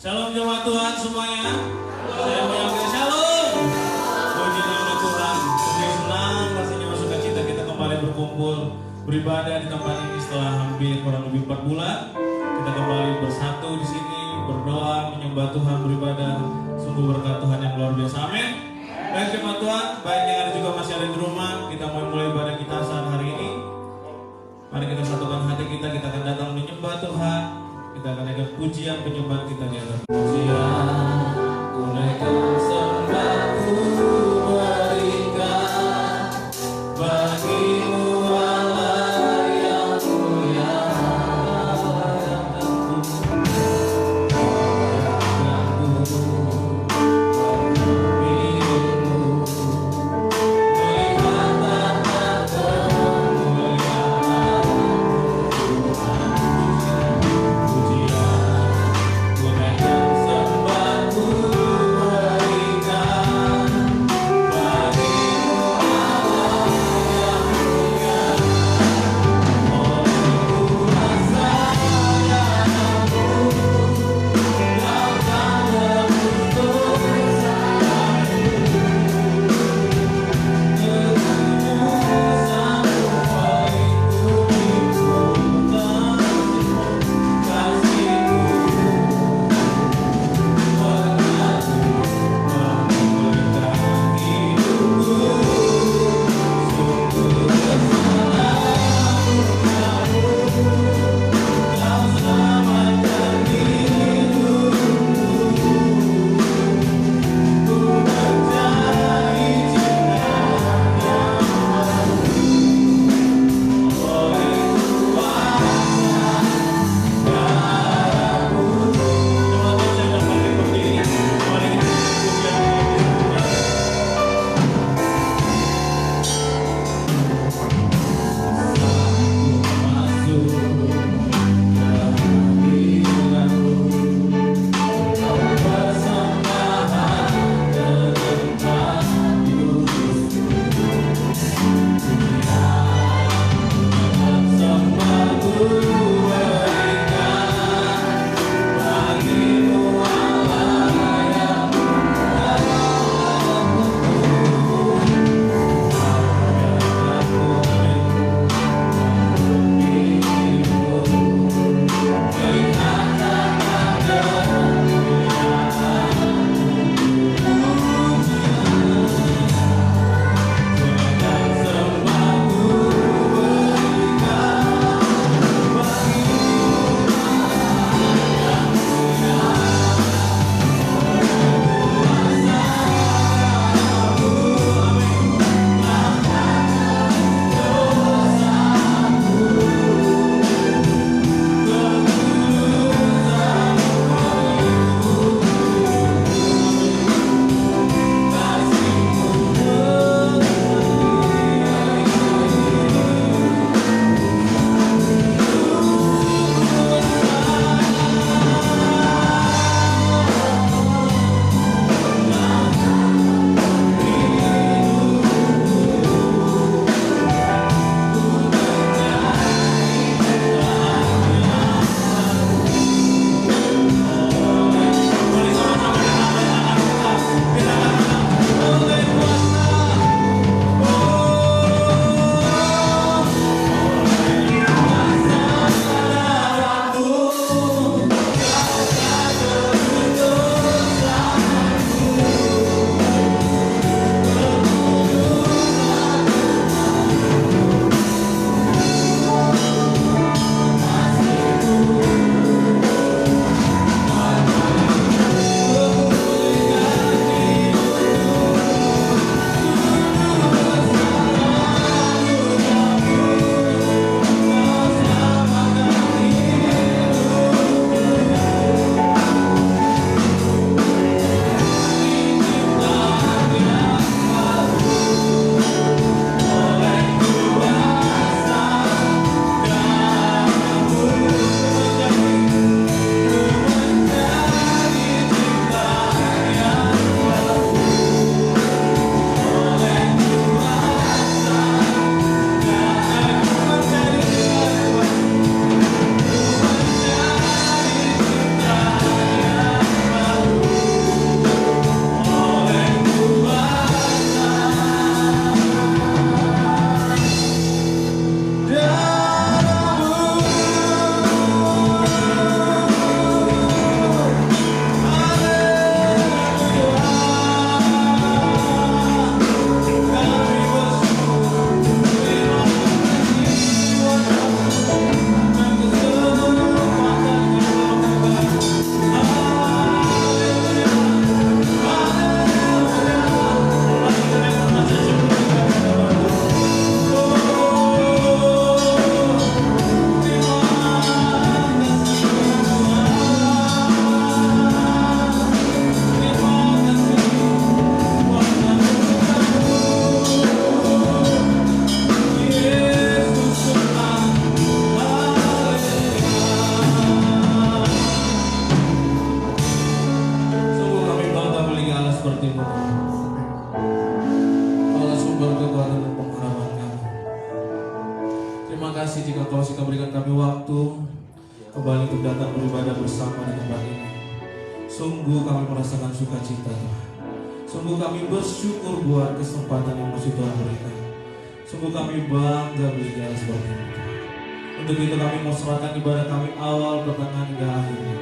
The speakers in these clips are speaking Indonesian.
Shalom jemaat Tuhan semuanya. Saya menyampaikan shalom. Puji nama Tuhan. Sungguh senang rasanya masuk cita kita kembali berkumpul beribadah di tempat ini setelah hampir kurang lebih 4 bulan. Kita kembali bersatu di sini berdoa, menyembah Tuhan, beribadah. Sungguh berkat Tuhan yang luar biasa. Amin. Baik jemaat Tuhan, baik yang ada juga masih ada di rumah, kita mau mulai ibadah kita saat hari ini. Mari kita satukan hati kita akan datang menyembah Tuhan. Kita akan naikkan pujian penyembahan kita di atas pujian. Ku naikkan sembahku berikan bagimu Allah yang mulia. Ku naikkan sembahku kasih Kau berikan kami waktu kembali untuk datang beribadah bersama di tempat ini. Sungguh kami merasakan sukacita Tuhan. Sungguh kami bersyukur buat kesempatan yang masih Tuhan berikan. Sungguh kami bangga berjalan seperti ini Tuhan. Untuk itu kami mau serahkan ibadah kami awal, pertengahan hingga akhirnya.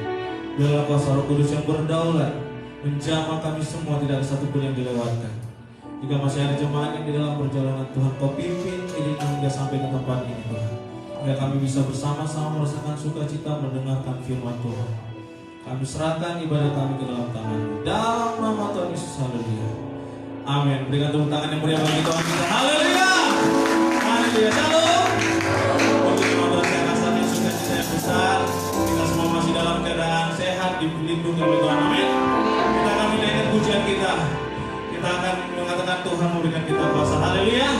Biarlah kuasa Roh Kudus yang berdaulat menjamah kami semua, tidak ada satupun yang dilewatkan. Jika masih ada jemaat yang di dalam perjalanan Tuhan, Kau pimpin ini hingga sampai ke tempat ini Tuhan. Hingga kami bisa bersama-sama merasakan sukacita mendengarkan firman Tuhan. Kami serahkan ibadah kami ke dalam tangan-Mu. Dalam nama Tuhan Yesus, haleluya. Amin. Berikan tepuk tangan yang meriah bagi Tuhan kita. Haleluya. Haleluya. Shalom. Untuk teman-teman saya rasakan sukacita yang besar. Kita semua masih dalam keadaan sehat, dilindungi oleh Tuhan. Amin. Kita akan menaikkan pujian kita. Kita akan mengatakan Tuhan memberikan kita kuasa. Haleluya.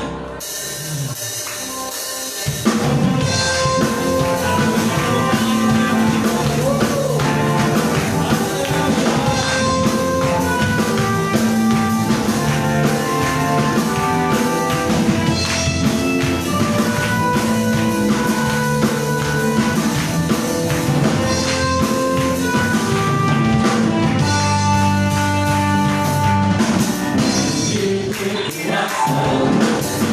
Yes.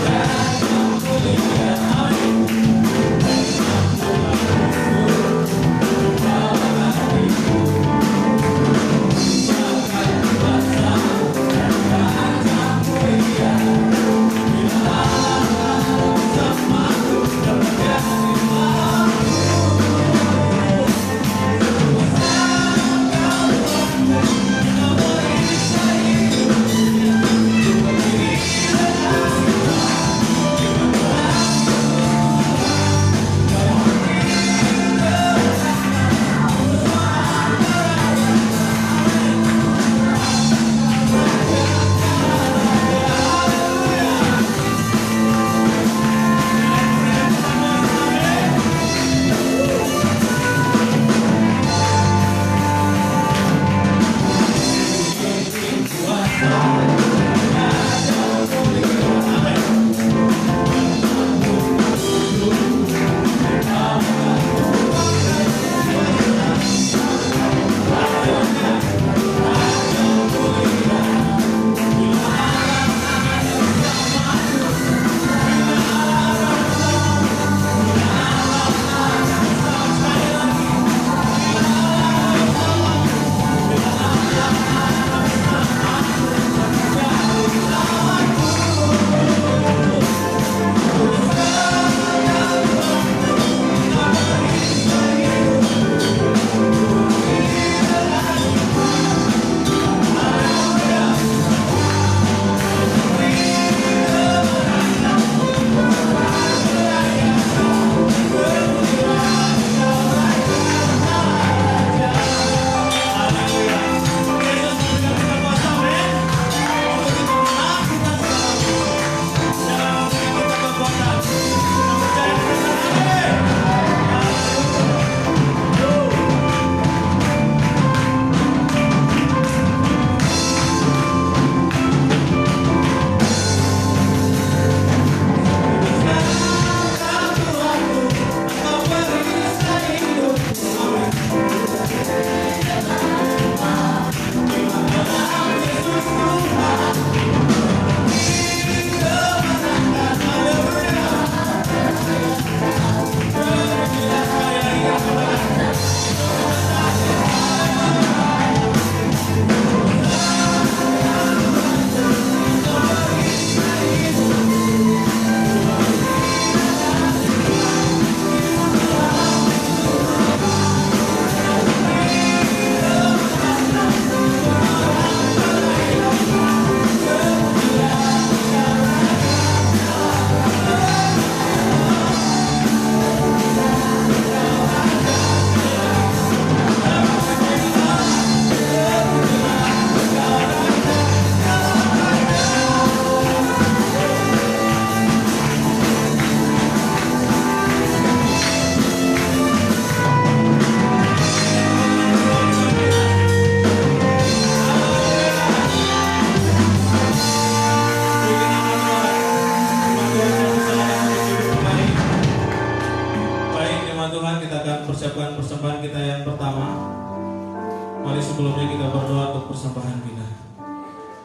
yang pertama. Mari sebelumnya kita berdoa untuk persembahan kita.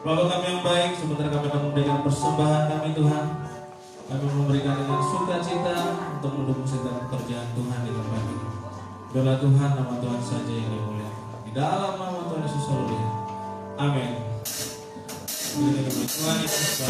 Bapa kami yang baik, sebentar kami akan memberikan persembahan kami Tuhan. Kami memberikan dengan sukacita untuk mendukung setiap pekerjaan Tuhan di tempat ini. Biarlah Tuhan, nama Tuhan saja yang dimuliakan. Di dalam nama Tuhan Yesus selalu. Amin. Tuhan Yesus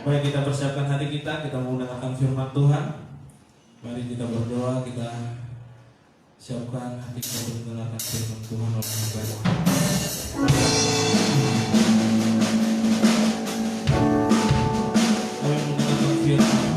Baik, kita persiapkan hati kita mau mendengarkan firman Tuhan. Mari kita berdoa, kita siapkan hati kita untuk mendengarkan firman Tuhan oleh yang baik. Kami mendengarkan firman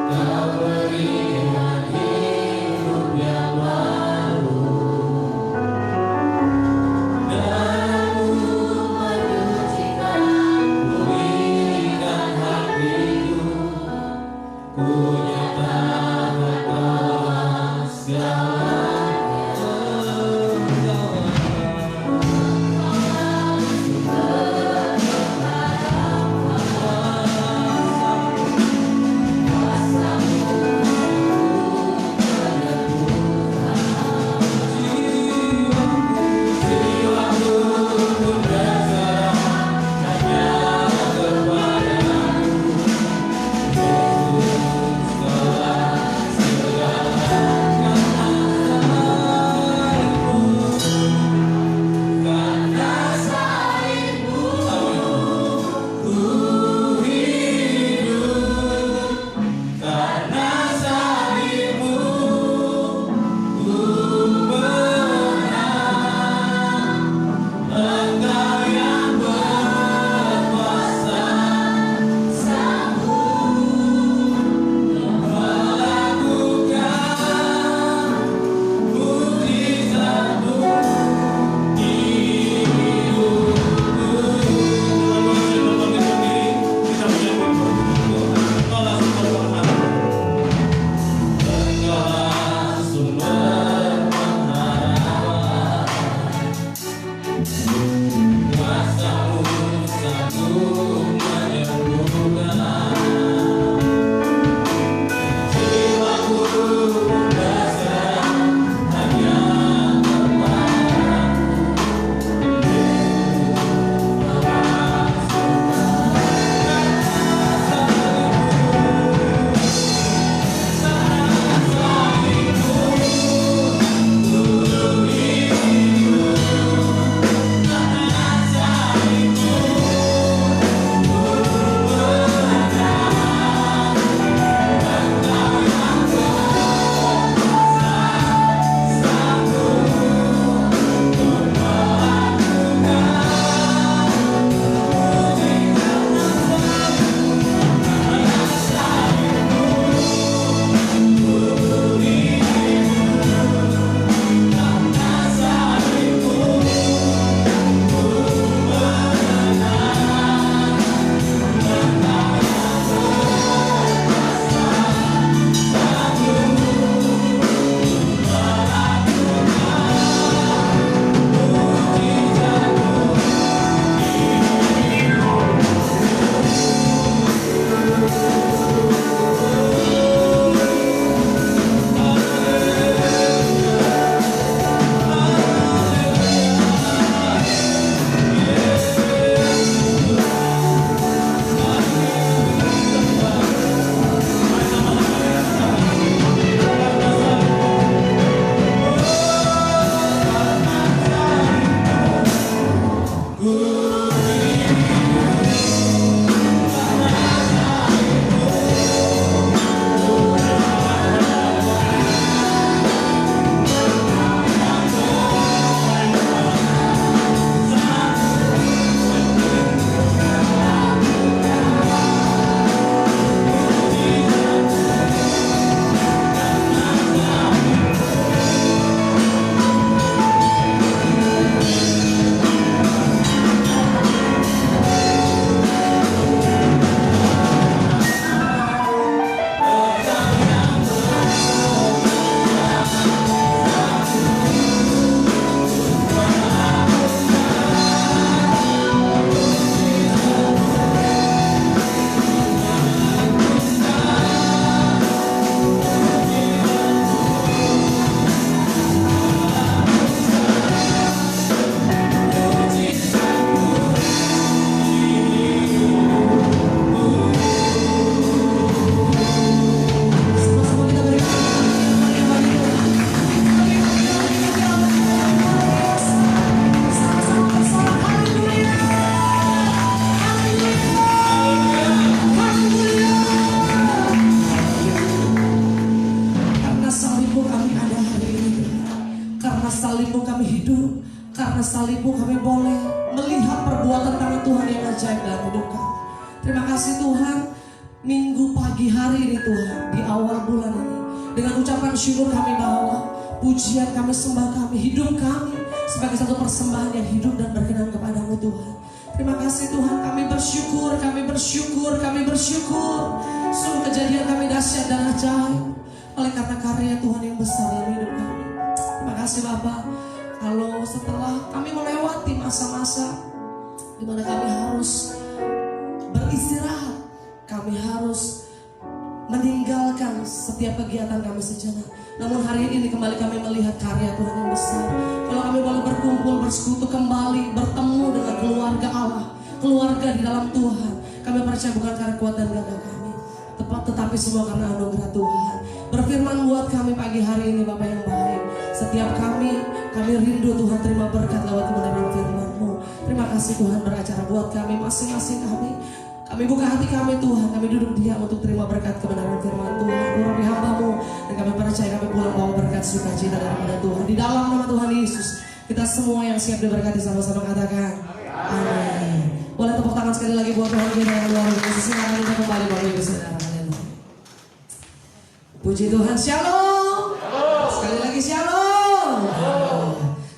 Kau berikan hidup karena salibmu kami hidup, karena salibmu kami boleh melihat perbuatan tangan Tuhan yang ajaib dalam hidup kami. Terima kasih Tuhan, minggu pagi hari ini Tuhan, di awal bulan ini, dengan ucapan syukur kami bahwa pujian kami, sembah kami, hidup kami sebagai satu persembahan yang hidup dan berkenan kepadamu Tuhan. Terima kasih Tuhan, kami bersyukur, kami bersyukur, kami bersyukur. Sungguh kejadian kami dahsyat dan ajaib oleh karena karya Tuhan yang besar dalam hidup kami. Terima kasih Bapak. Kalau setelah kami melewati masa-masa di mana kami harus beristirahat, kami harus meninggalkan setiap kegiatan kami sejenak. Namun hari ini kembali kami melihat karya Tuhan yang besar. Kalau kami boleh berkumpul, bersekutu kembali, bertemu dengan keluarga Allah, keluarga di dalam Tuhan, kami percaya bukan karena kuat dan gagah kami, tetapi semua karena anugerah Tuhan. Berfirman buat kami pagi hari ini Bapak yang baik. Setiap kami rindu Tuhan terima berkat lewat kebenaran firman-Mu. Terima kasih Tuhan beracara buat kami, masing-masing kami. Kami buka hati kami Tuhan, kami duduk diam untuk terima berkat kebenaran firman Tuhan, urapi hamba-Mu, dan kami percaya kami pulang bawa berkat sukacita daripada Tuhan. Di dalam nama Tuhan Yesus, kita semua yang siap diberkati sama-sama katakan amin. Boleh tepuk tangan sekali lagi buat Tuhan kita yang luar biasa. Silakan kita kembali Bapak Ibu Saudara. Puji Tuhan, shalom. Sekali lagi shalom.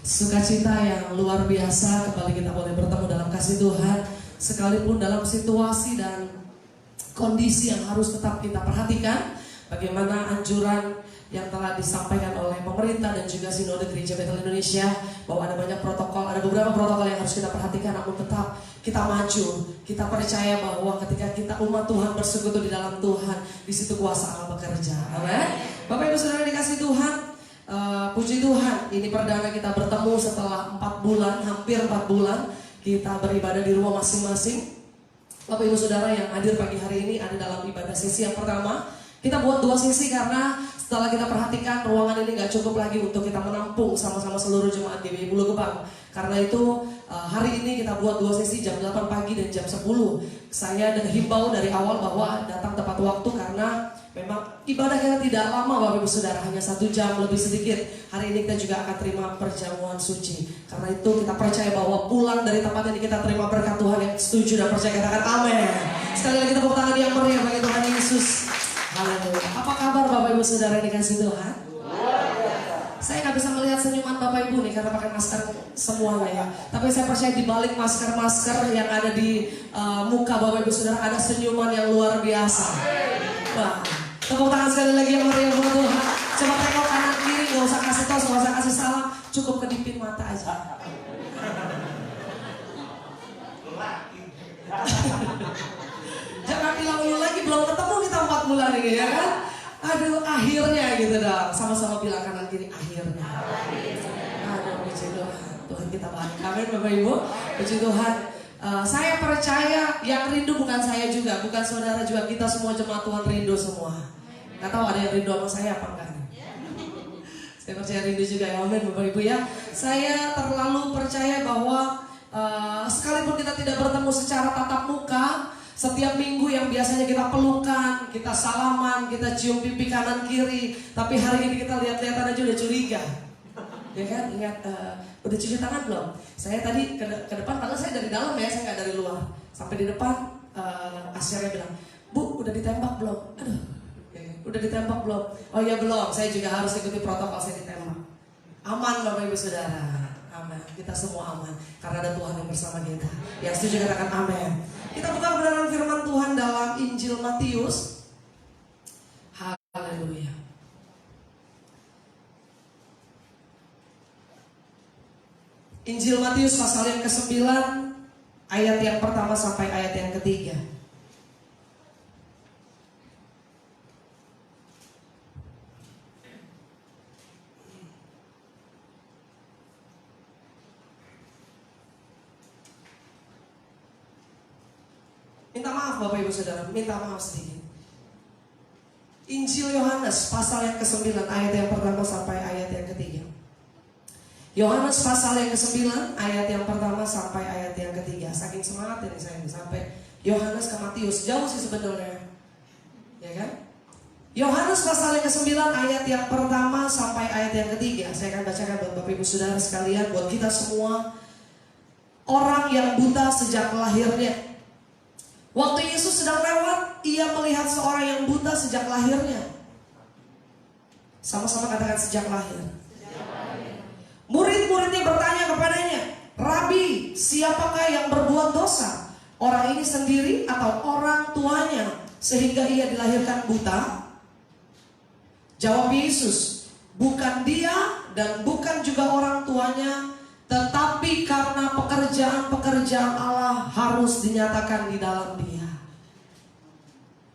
Sukacita yang luar biasa kembali kita boleh bertemu dalam kasih Tuhan. Sekalipun dalam situasi dan kondisi yang harus tetap kita perhatikan, bagaimana anjuran yang telah disampaikan oleh pemerintah dan juga Sinode Gereja Betel Indonesia, bahwa ada banyak protokol, ada beberapa protokol yang harus kita perhatikan, namun tetap kita maju. Kita percaya bahwa ketika kita umat Tuhan bersekutu di dalam Tuhan, di situ kuasa Allah bekerja. Amin. Bapak Ibu Saudara dikasih Tuhan, puji Tuhan, ini perdana kita bertemu setelah 4 bulan, hampir 4 bulan. Kita beribadah di rumah masing-masing. Bapak Ibu Saudara yang hadir pagi hari ini ada dalam ibadah sesi yang pertama. Kita buat 2 sesi karena setelah kita perhatikan ruangan ini gak cukup lagi untuk kita menampung sama-sama seluruh jemaat GBI Pulau Gebang. Karena itu hari ini kita buat 2 sesi jam 8 pagi dan jam 10. Saya himbau dari awal bahwa datang tepat waktu karena memang ibadah kita tidak lama Bapak Ibu Saudara, hanya 1 jam lebih sedikit. Hari ini kita juga akan terima perjamuan suci. Karena itu kita percaya bahwa pulang dari tempat ini kita terima berkat Tuhan. Yang setuju dan percaya katakan amin. Sekali lagi tepuk tangan yang meriah bagi Tuhan Yesus. Haleluya. Apa kabar Bapak Ibu Saudara yang dikasih Tuhan? Saya nggak bisa melihat senyuman Bapak Ibu nih karena pakai masker semuanya ya. Tapi saya percaya di balik masker-masker yang ada di muka Bapak Ibu Saudara ada senyuman yang luar biasa. Wah. Tepuk tangan sekali lagi yang meriah buat Tuhan. Coba tengok kanan kiri, gak usah kasih tos, gak usah kasih salam, cukup kedipin mata aja. Jangan bilang dulu lagi, belum ketemu kita 4 bulan ini ya kan? Aduh akhirnya gitu dong, sama-sama bilang kanan kiri akhirnya. Aduh puji Tuhan, Tuhan kita baik. Amin Bapak Ibu, puji Tuhan. Saya percaya yang rindu bukan saya juga, bukan saudara juga, kita semua jemaat Tuhan rindu semua. Gak tahu ada yang rindu sama saya apa enggak? Saya percaya rindu juga ya, amin Bapak Ibu ya. Saya terlalu percaya bahwa sekalipun kita tidak bertemu secara tatap muka, setiap minggu yang biasanya kita pelukan, kita salaman, kita cium pipi kanan kiri, tapi hari ini kita lihat-lihatan aja udah curiga. Ya kan, ingat udah cuci tangan belum? Saya tadi ke depan, padahal saya dari dalam ya, saya nggak dari luar. Sampai di depan, Asyarnya bilang, Bu, udah ditembak belum? Aduh, udah ditembak belum? Oh iya belum, saya juga harus ikuti protokol, saya ditembak. Aman Bapak Ibu Saudara, aman. Kita semua aman, karena ada Tuhan yang bersama kita. Yang setuju katakan amin. Kita buka kebenaran firman Tuhan dalam Injil Matius. Haleluya. Injil Matius pasal yang ke-9 ayat yang pertama sampai ayat yang ketiga. Minta maaf Bapak Ibu Saudara, minta maaf sedikit. Injil Yohanes pasal yang ke-9 ayat yang pertama sampai ayat yang ketiga. Yohanes pasal yang ke-9 ayat yang pertama sampai ayat yang ketiga. Saking semangat ini saya sampai Yohanes ke Matius, jauh sih sebenarnya, ya kan? Yohanes pasal yang ke-9 ayat yang pertama sampai ayat yang ketiga. Saya akan bacakan buat Bapak Ibu Saudara sekalian, buat kita semua. Orang yang buta sejak lahirnya. Waktu Yesus sedang lewat, ia melihat seorang yang buta sejak lahirnya. Sama-sama katakan sejak lahir. Murid-muridnya bertanya kepadanya, Rabi, siapakah yang berbuat dosa? Orang ini sendiri atau orang tuanya sehingga ia dilahirkan buta? Jawab Yesus, bukan dia dan bukan juga orang tuanya, tetapi karena pekerjaan-pekerjaan Allah harus dinyatakan di dalam dia.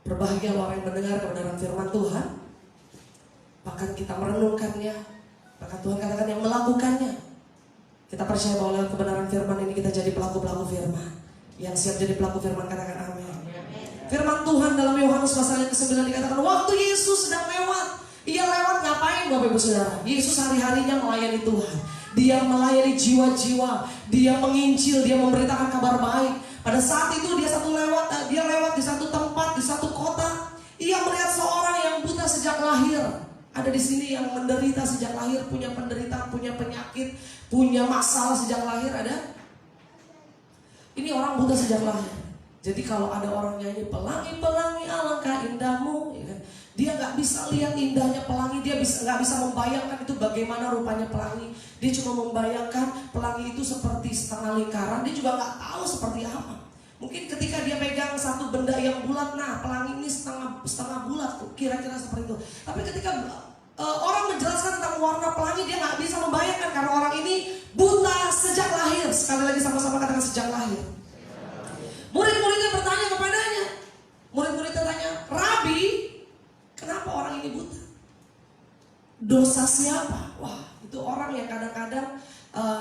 Berbahagia orang yang mendengar kebenaran firman Tuhan, bahkan kita merenungkannya, bahkan Tuhan katakan yang melakukannya. Kita percaya bahwa lewat kebenaran firman ini kita jadi pelaku-pelaku firman. Yang siap jadi pelaku firman katakan amin. Firman Tuhan dalam Yohanes pasal yang ke-9 dikatakan, waktu Yesus sedang lewat. Ia lewat ngapain Bapak Ibu Saudara? Yesus hari-harinya melayani Tuhan. Dia melayani jiwa-jiwa. Dia menginjil, dia memberitakan kabar baik. Pada saat itu dia lewat di satu tempat, di satu kota. Ia melihat seorang yang buta sejak lahir. Ada di sini yang menderita sejak lahir, punya penderitaan, punya penyakit, punya masalah sejak lahir ada. Ini orang buta sejak lahir. Jadi kalau ada orang nyanyi pelangi-pelangi alangkah indahmu, ya kan? Dia nggak bisa lihat indahnya pelangi, dia nggak bisa membayangkan itu bagaimana rupanya pelangi. Dia cuma membayangkan pelangi itu seperti setengah lingkaran, dia juga nggak tahu seperti apa. Mungkin ketika dia pegang satu benda yang bulat, nah pelangi ini setengah bulat, kira-kira seperti itu. Tapi ketika orang menjelaskan tentang warna pelangi, dia nggak bisa membayangkan karena orang ini buta sejak lahir. Sekali lagi sama-sama katakan sejak lahir. Murid-muridnya bertanya kepadanya. Murid-muridnya tanya, Rabi, kenapa orang ini buta? Dosa siapa? Wah, itu orang yang kadang-kadang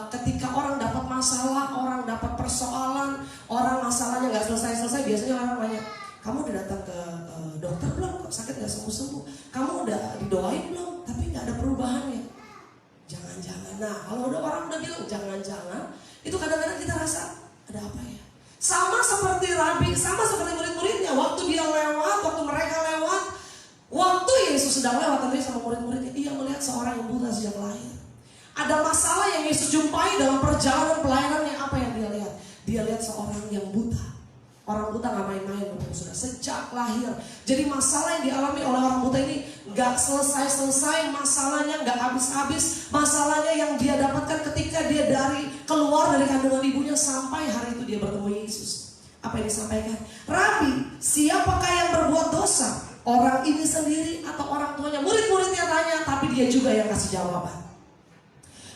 ketika orang dapat masalah, orang dapat persoalan, orang masalahnya nggak selesai-selesai, biasanya orang tanya, kamu udah datang ke dokter belum? Kok sakit nggak sembuh-sembuh? Kamu udah didoain belum? Tapi nggak ada perubahannya. Jangan-jangan. Nah, kalau udah orang udah bilang jangan-jangan, itu kadang-kadang kita rasa ada apa ya? Sama seperti Rabi, sama seperti murid-muridnya. Waktu dia lewat, waktu mereka lewat, waktu Yesus sedang lewat tentunya sama murid-muridnya, ia melihat seorang yang buta sejak lahir. Ada masalah yang Yesus jumpai dalam perjalanan pelayanannya. Apa yang dia lihat? Dia lihat seorang yang buta. Orang buta gak main-main Bapak Saudara, sejak lahir. Jadi masalah yang dialami oleh orang buta ini gak selesai-selesai, masalahnya gak habis-habis. Masalahnya yang dia dapatkan ketika dia keluar dari kandungan ibunya sampai hari itu dia bertemu Yesus. Apa yang disampaikan? Rabi, siapakah yang berbuat dosa? Orang ini sendiri atau orang tuanya? Murid-muridnya tanya, tapi dia juga yang kasih jawaban.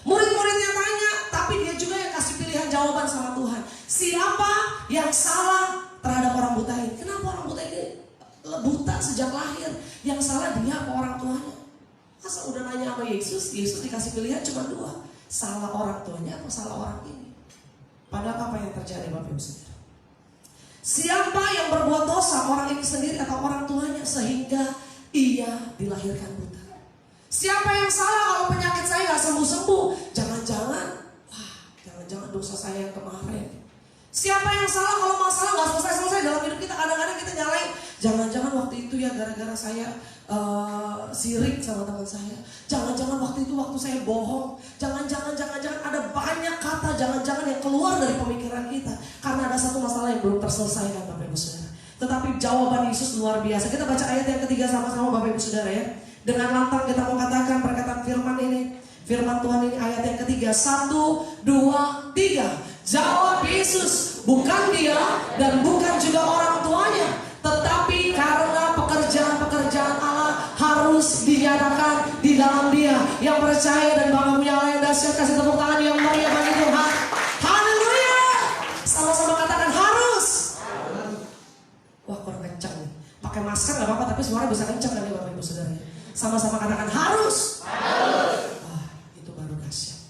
Murid-muridnya tanya, tapi dia juga yang kasih pilihan jawaban sama Tuhan. Siapa yang salah terhadap orang buta ini? Kenapa orang buta ini buta sejak lahir? Yang salah dia apa orang tuanya? Masa udah nanya sama Yesus, Yesus dikasih pilihan cuma dua. Salah orang tuanya atau salah orang ini? Padahal apa yang terjadi Bapak Ibu Saudara? Siapa yang berbuat dosa? Orang ini sendiri atau orang tuanya sehingga ia dilahirkan buta? Siapa yang salah kalau penyakit saya gak sembuh-sembuh? Jangan-jangan dosa saya yang kemarin. Siapa yang salah kalau masalah gak selesai-selesai dalam hidup kita? Kadang-kadang kita nyalain, jangan-jangan waktu itu ya gara-gara saya sirik sama teman saya. Jangan-jangan waktu itu waktu saya bohong. Jangan-jangan ada banyak kata jangan-jangan yang keluar dari pemikiran kita. Karena ada satu masalah yang belum terselesaikan Bapak Ibu Saudara. Tetapi jawaban Yesus luar biasa. Kita baca ayat yang ketiga sama-sama Bapak Ibu Saudara ya. Dengan lantang kita mau katakan perkataan firman ini. Firman Tuhan ini ayat yang ketiga. 1, 2, 3. Jawab Yesus, bukan dia dan bukan juga orang tuanya, tetapi karena pekerjaan-pekerjaan Allah harus dinyatakan di dalam dia. Yang percaya dan bangga punya Allah yang dahsyat, kasih tepuk tangan yang meriah bagi Tuhan. Haleluya. Sama-sama katakan harus. Wah kurang kencang nih. Pakai masker gak apa-apa, tapi suara bisa kencang kan ya Bapak Ibu Saudara. Sama-sama katakan harus. Wah itu baru dahsyat.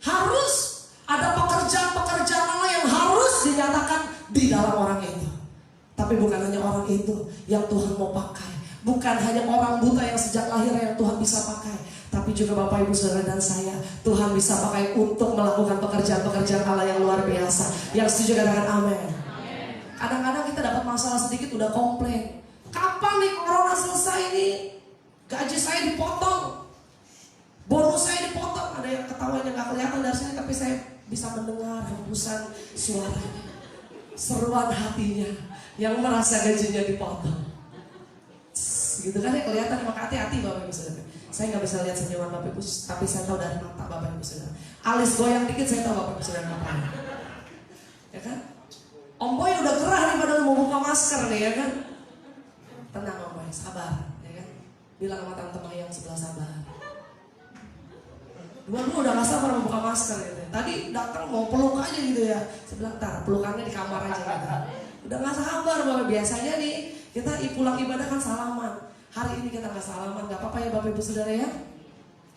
Harus. Ada pekerjaan-pekerjaan Allah yang harus dinyatakan di dalam orang itu. Tapi bukan hanya orang itu yang Tuhan mau pakai. Bukan hanya orang buta yang sejak lahir yang Tuhan bisa pakai. Tapi juga Bapak Ibu Saudara dan saya, Tuhan bisa pakai untuk melakukan pekerjaan-pekerjaan Allah yang luar biasa. Yang setuju katakan amin. Kadang-kadang kita dapat masalah sedikit udah komplain. Kapan nih corona selesai nih? Gaji saya dipotong, bonus saya dipotong. Ada yang ketawanya gak kelihatan dari sini, tapi saya bisa mendengar hembusan suara, seruan hatinya yang merasa gajinya dipotong. Gitu kan ya, kelihatan. Maka hati-hati Bapak Ibu Saudara. Saya gak bisa lihat senyuman Bapak Ibu, tapi saya tahu dari mata Bapak Ibu Saudara. Alis goyang dikit saya tahu Bapak Ibu Saudara ngapain. Ya kan? Om Boy udah gerah nih padahal mau buka masker nih, ya kan? Tenang Om Boy, sabar, ya kan? Bilang sama tante Maya yang sebelah sabar. Dua-dua udah gak sabar mau buka masker gitu. Tadi datang mau peluk aja gitu ya. Saya bilang, "Tar, pelukannya di kamar aja gitu." Udah gak sabar Bapak. Biasanya nih kita pulang ibadah kan salaman. Hari ini kita gak salaman, gak apa-apa ya Bapak Ibu Saudara ya.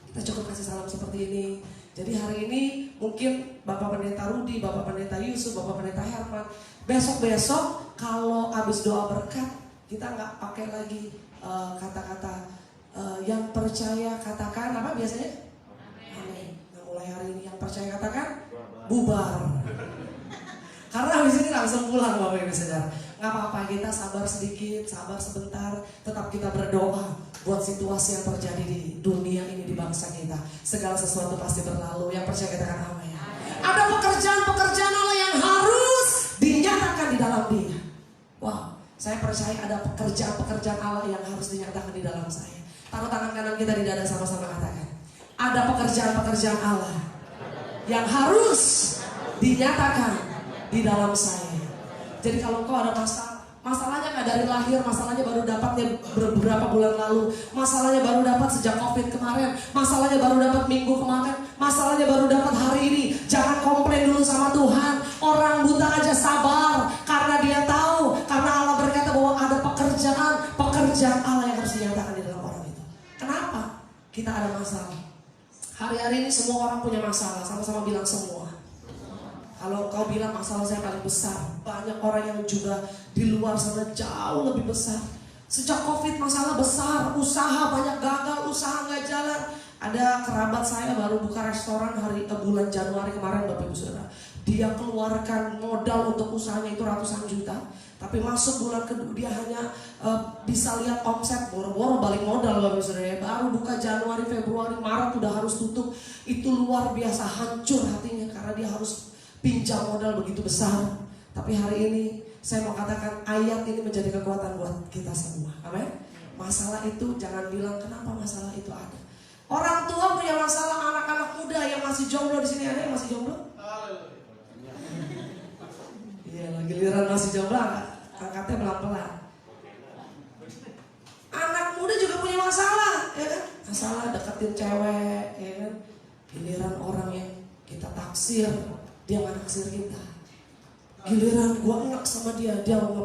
Kita cukup kasih salam seperti ini. Jadi hari ini mungkin Bapak Pendeta Rudi, Bapak Pendeta Yusuf, Bapak Pendeta Herman, besok-besok kalau habis doa berkat, kita nggak pakai lagi kata-kata yang percaya katakan apa biasanya? Amin. Nah, mulai hari ini yang percaya katakan bubar. Karena habis ini langsung pulang Bapak Ibu Saudara. Nggak apa-apa, kita sabar sedikit, sabar sebentar, tetap kita berdoa buat situasi yang terjadi di dunia ini, di bangsa kita. Segala sesuatu pasti berlalu. Yang percaya katakan amin. Ada pekerjaan-pekerjaan Allah yang harus dinyatakan di dalam Dia. Wow, saya percaya ada pekerjaan-pekerjaan Allah yang harus dinyatakan di dalam saya. Taruh tangan kanan kita di dada, sama-sama katakan. Ada pekerjaan-pekerjaan Allah yang harus dinyatakan di dalam saya. Jadi kalau engkau ada masalahnya nggak dari lahir, masalahnya baru dapatnya beberapa bulan lalu, masalahnya baru dapat sejak COVID kemarin, masalahnya baru dapat minggu kemarin, masalahnya baru dapat hari ini. Jangan komplain dulu sama Tuhan. Orang buta aja sabar karena dia tahu, karena Allah berkata bahwa ada pekerjaan Allah yang harus dinyatakan di dalam orang itu. Kenapa? Kita ada masalah. Hari-hari ini semua orang punya masalah, sama-sama bilang semua. Kalau kau bilang masalah saya paling besar, banyak orang yang juga di luar sana jauh lebih besar. Sejak COVID masalah besar, usaha banyak gagal, usaha nggak jalan. Ada kerabat saya baru buka restoran bulan Januari kemarin Bapak Ibu Saudara. Dia keluarkan modal untuk usahanya itu ratusan juta. Tapi masuk bulan kedua dia hanya bisa lihat omset, boro-boro balik modal Bapak Ibu Saudara. Baru buka Januari, Februari, Maret udah harus tutup. Itu luar biasa hancur hatinya karena dia harus pinjam modal begitu besar. Tapi hari ini saya mau katakan ayat ini menjadi kekuatan buat kita semua. Amin. Masalah itu jangan bilang kenapa masalah itu ada. Orang tua punya masalah, anak-anak muda yang masih jomblo di sini ada yang masih jomblo? Iya, giliran masih jomblo angkatnya pelan-pelan. Anak muda juga punya masalah, ya kan? Masalah deketin cewek, ya kan? Giliran orang yang kita taksir, dia nggak naksir kita. Giliran gua enak sama dia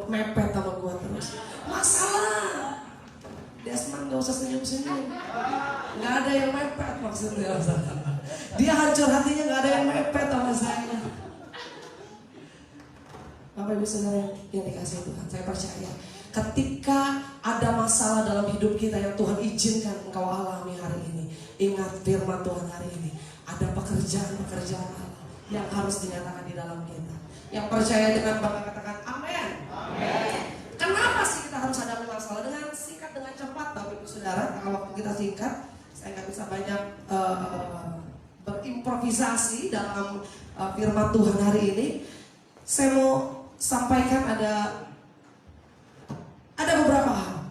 mepet sama gua terus. Masalah. Desman gak usah senyum-senyum. Gak ada yang mepet maksudnya. Dia hancur hatinya, gak ada yang mepet sama saya. Bapak Ibu Saudara yang dikasih Tuhan, saya percaya ketika ada masalah dalam hidup kita yang Tuhan izinkan engkau alami hari ini, ingat firman Tuhan hari ini. Ada pekerjaan-pekerjaan Allah yang harus dinyatakan di dalam kita. Yang percaya dengan Bapak katakan amin. Amin. Kenapa sih kita harus hadapi masalah? Dengan singkat, dengan cepat Bapak Ibu Saudara. Kalau waktu kita singkat, saya nggak bisa banyak berimprovisasi dalam firman Tuhan hari ini. Saya mau sampaikan ada beberapa hal.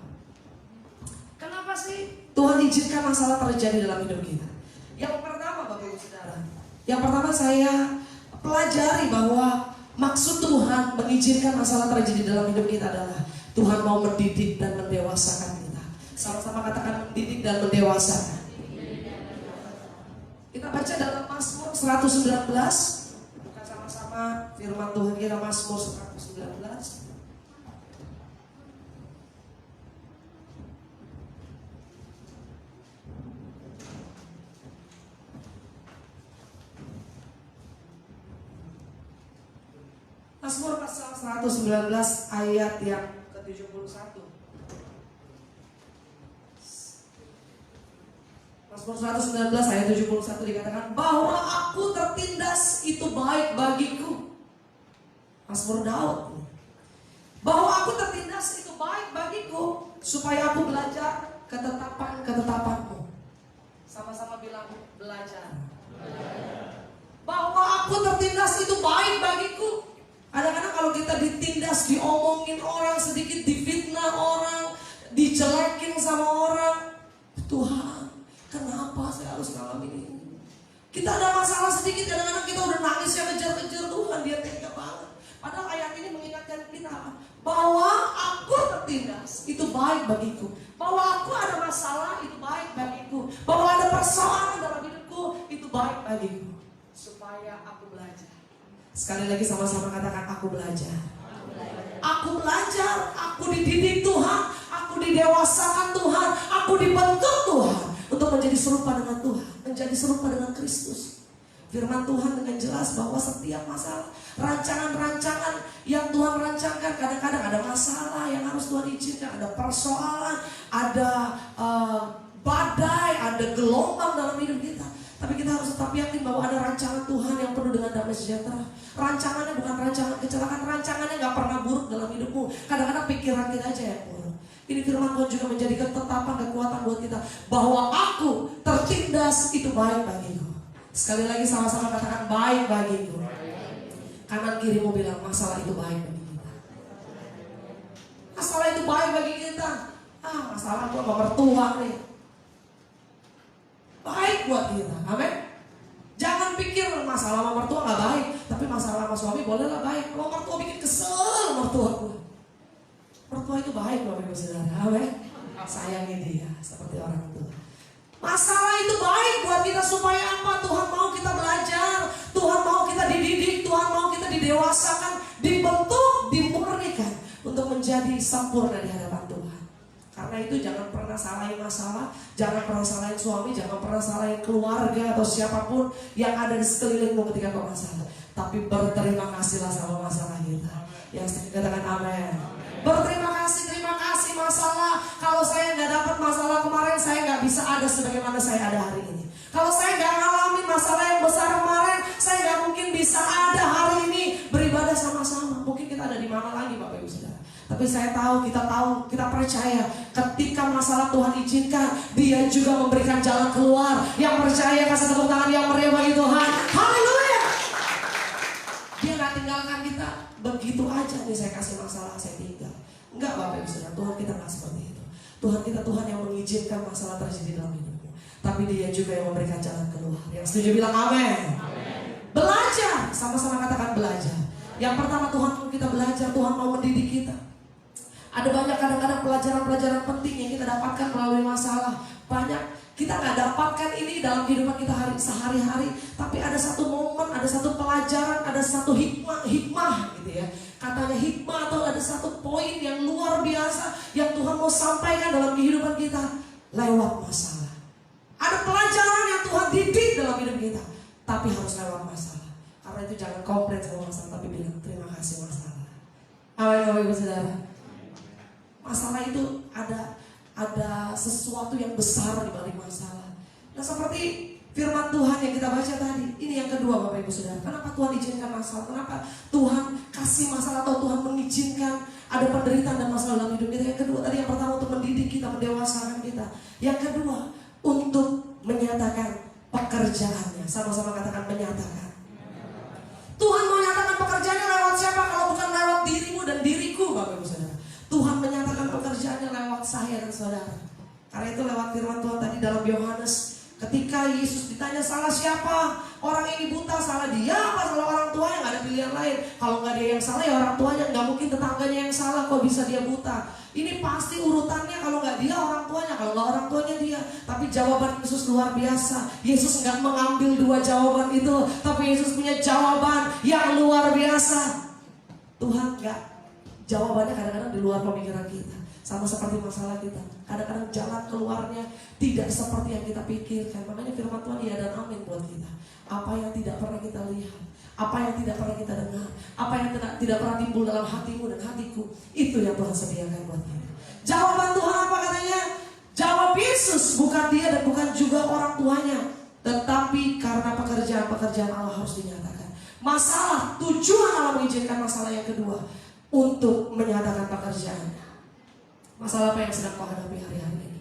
Kenapa sih Tuhan izinkan masalah terjadi dalam hidup kita? Yang pertama Bapak Ibu Saudara, yang pertama saya pelajari bahwa maksud Tuhan mengizinkan masalah terjadi dalam hidup kita adalah Tuhan mau mendidik dan mendewasakan kita. Sama-sama katakan mendidik dan mendewasakan. Kita baca dalam Mazmur 119. Buka sama-sama firman Tuhan kita, Mazmur 119. Mazmur pasal 119 ayat yang ke-71. Mazmur 119 ayat 71 dikatakan bahwa aku tertindas itu baik bagiku. Mazmur Daud. Bahwa aku tertindas itu baik bagiku, supaya aku belajar ketetapan-ketetapanmu. Sama-sama bilang belajar. Bahwa aku tertindas itu baik bagiku. Kadang-kadang kalau kita ditindas, diomongin orang sedikit, difitnah orang, dijelekin sama orang, Tuhan, kenapa saya harus ngalamin ini? Kita ada masalah sedikit, kadang-kadang kita udah nangis ya, kejar-kejar Tuhan, dia tega banget. Padahal ayat ini mengingatkan kita bahwa aku tertindas itu baik bagiku, bahwa aku ada masalah itu baik bagiku, bahwa ada persoalan dalam hidupku itu baik bagiku, supaya aku belajar. Sekali lagi sama-sama katakan, aku belajar. Aku belajar, aku dididik Tuhan, aku didewasakan Tuhan, aku dibentuk Tuhan untuk menjadi serupa dengan Tuhan, menjadi serupa dengan Kristus. Firman Tuhan dengan jelas bahwa setiap masalah, rancangan-rancangan yang Tuhan rancangkan, kadang-kadang ada masalah yang harus Tuhan izinkan, ada persoalan, ada badai, ada gelombang dalam hidup kita. Tapi kita harus tetap yakin bahwa ada rancangan Tuhan yang penuh dengan damai sejahtera. Rancangannya bukan rancangan kecelakaan, rancangannya gak pernah buruk dalam hidupmu. Kadang-kadang pikiran kita aja yang buruk. Ini firman Tuhan juga menjadi ketetapan, kekuatan buat kita, bahwa aku tertindas itu baik bagiku. Sekali lagi sama-sama katakan, baik bagiku. Kanan kirimu bilang, masalah itu baik bagi kita. Masalah itu baik bagi kita. Masalah gua sama mertua nih, baik buat kita. Amin. Jangan pikir masalah sama mertua gak baik, tapi masalah sama suami bolehlah baik. Kalau mertua bikin kesel mertua gue, mertua itu baik Bapak Ibu Saudara. Amin. Sayangi dia seperti orang tua. Masalah itu baik buat kita supaya apa? Tuhan mau kita belajar, Tuhan mau kita dididik, Tuhan mau kita didewasakan, dibentuk, dimurnikan untuk menjadi sempurna di hadapan Tuhan. Karena itu jangan pernah salahin masalah, jangan pernah salahin suami, jangan pernah salahin keluarga atau siapapun yang ada di sekelilingmu ketika kau masalah. Tapi berterima kasihlah sama masalah kita. Yang katakan amin. Berterima kasih, terima kasih masalah. Kalau saya nggak dapat masalah kemarin, saya nggak bisa ada sebagaimana saya ada hari ini. Kalau saya nggak ngalamin masalah yang besar kemarin, saya nggak mungkin bisa ada hari ini beribadah sama-sama. Mungkin kita ada di mana lagi Bapak Ibu Saudara. Tapi saya tahu, kita percaya ketika masalah Tuhan izinkan, Dia juga memberikan jalan keluar. Yang percaya kasih tepuk tangan yang meriah bagi Tuhan. Haleluya. Dia nggak tinggalkan kita begitu aja nih, saya kasih masalah saya tinggal. Enggak Bapak Ibu Saudara, Tuhan kita nggak seperti itu. Tuhan kita Tuhan yang mengizinkan masalah terjadi dalam hidupmu, tapi Dia juga yang memberikan jalan keluar. Yang setuju bilang amin. Belajar, sama-sama katakan belajar. Yang pertama, Tuhan mau kita belajar, Tuhan mau mendidik kita. Ada banyak kadang-kadang pelajaran-pelajaran penting yang kita dapatkan melalui masalah. Banyak kita nggak dapatkan ini dalam kehidupan kita sehari-hari, tapi ada satu momen, ada satu pelajaran, ada satu hikmah gitu ya. Katanya hikmah atau ada satu poin yang luar biasa yang Tuhan mau sampaikan dalam kehidupan kita lewat masalah. Ada pelajaran yang Tuhan didik dalam hidup kita, tapi harus lewat masalah. Karena itu jangan komplain sama masalah, tapi bilang terima kasih masalah. Amin Bapak Ibu Saudara. Masalah itu ada sesuatu yang besar di balik masalah. Nah, seperti firman Tuhan yang kita baca tadi, ini yang kedua Bapak Ibu Saudara. Kenapa Tuhan izinkan masalah? Kenapa Tuhan kasih masalah atau Tuhan mengizinkan ada penderitaan dan masalah dalam hidup kita? Yang kedua tadi, yang pertama untuk mendidik kita, mendewasakan kita. Yang kedua untuk menyatakan pekerjaannya. Sama-sama katakan menyatakan. Tuhan mau menyatakan pekerjaannya lewat siapa kalau bukan lewat dirimu dan diriku Bapak Ibu Saudara. Tuhan menyatakan pekerjaannya lewat saya dan saudara. Karena itu lewat firman Tuhan tadi dalam Yohanes, ketika Yesus ditanya salah siapa, orang ini buta, salah dia apa salah orang tuanya? Nggak ada pilihan lain. Kalau nggak dia yang salah ya orang tuanya, nggak mungkin tetangganya yang salah. Kok bisa dia buta? Ini pasti urutannya, kalau nggak dia orang tuanya, kalau nggak orang tuanya dia. Tapi jawaban Yesus luar biasa. Yesus nggak mengambil dua jawaban itu, tapi Yesus punya jawaban yang luar biasa. Tuhan nggak, jawabannya kadang-kadang di luar pemikiran kita. Sama seperti masalah kita, kadang-kadang jalan keluarnya tidak seperti yang kita pikirkan. Makanya firman Tuhan ya dan amin buat kita. Apa yang tidak pernah kita lihat, apa yang tidak pernah kita dengar, apa yang tidak pernah timbul dalam hatimu dan hatiku, itu yang Tuhan sediakan buat kita. Jawaban Tuhan apa katanya? Jawab Yesus, bukan dia dan bukan juga orang tuanya, tetapi karena pekerjaan Allah harus dinyatakan. Masalah, tujuan Allah mengizinkan masalah yang kedua, untuk menyatakan pekerjaan. Masalah apa yang sedang kau hadapi hari-hari ini?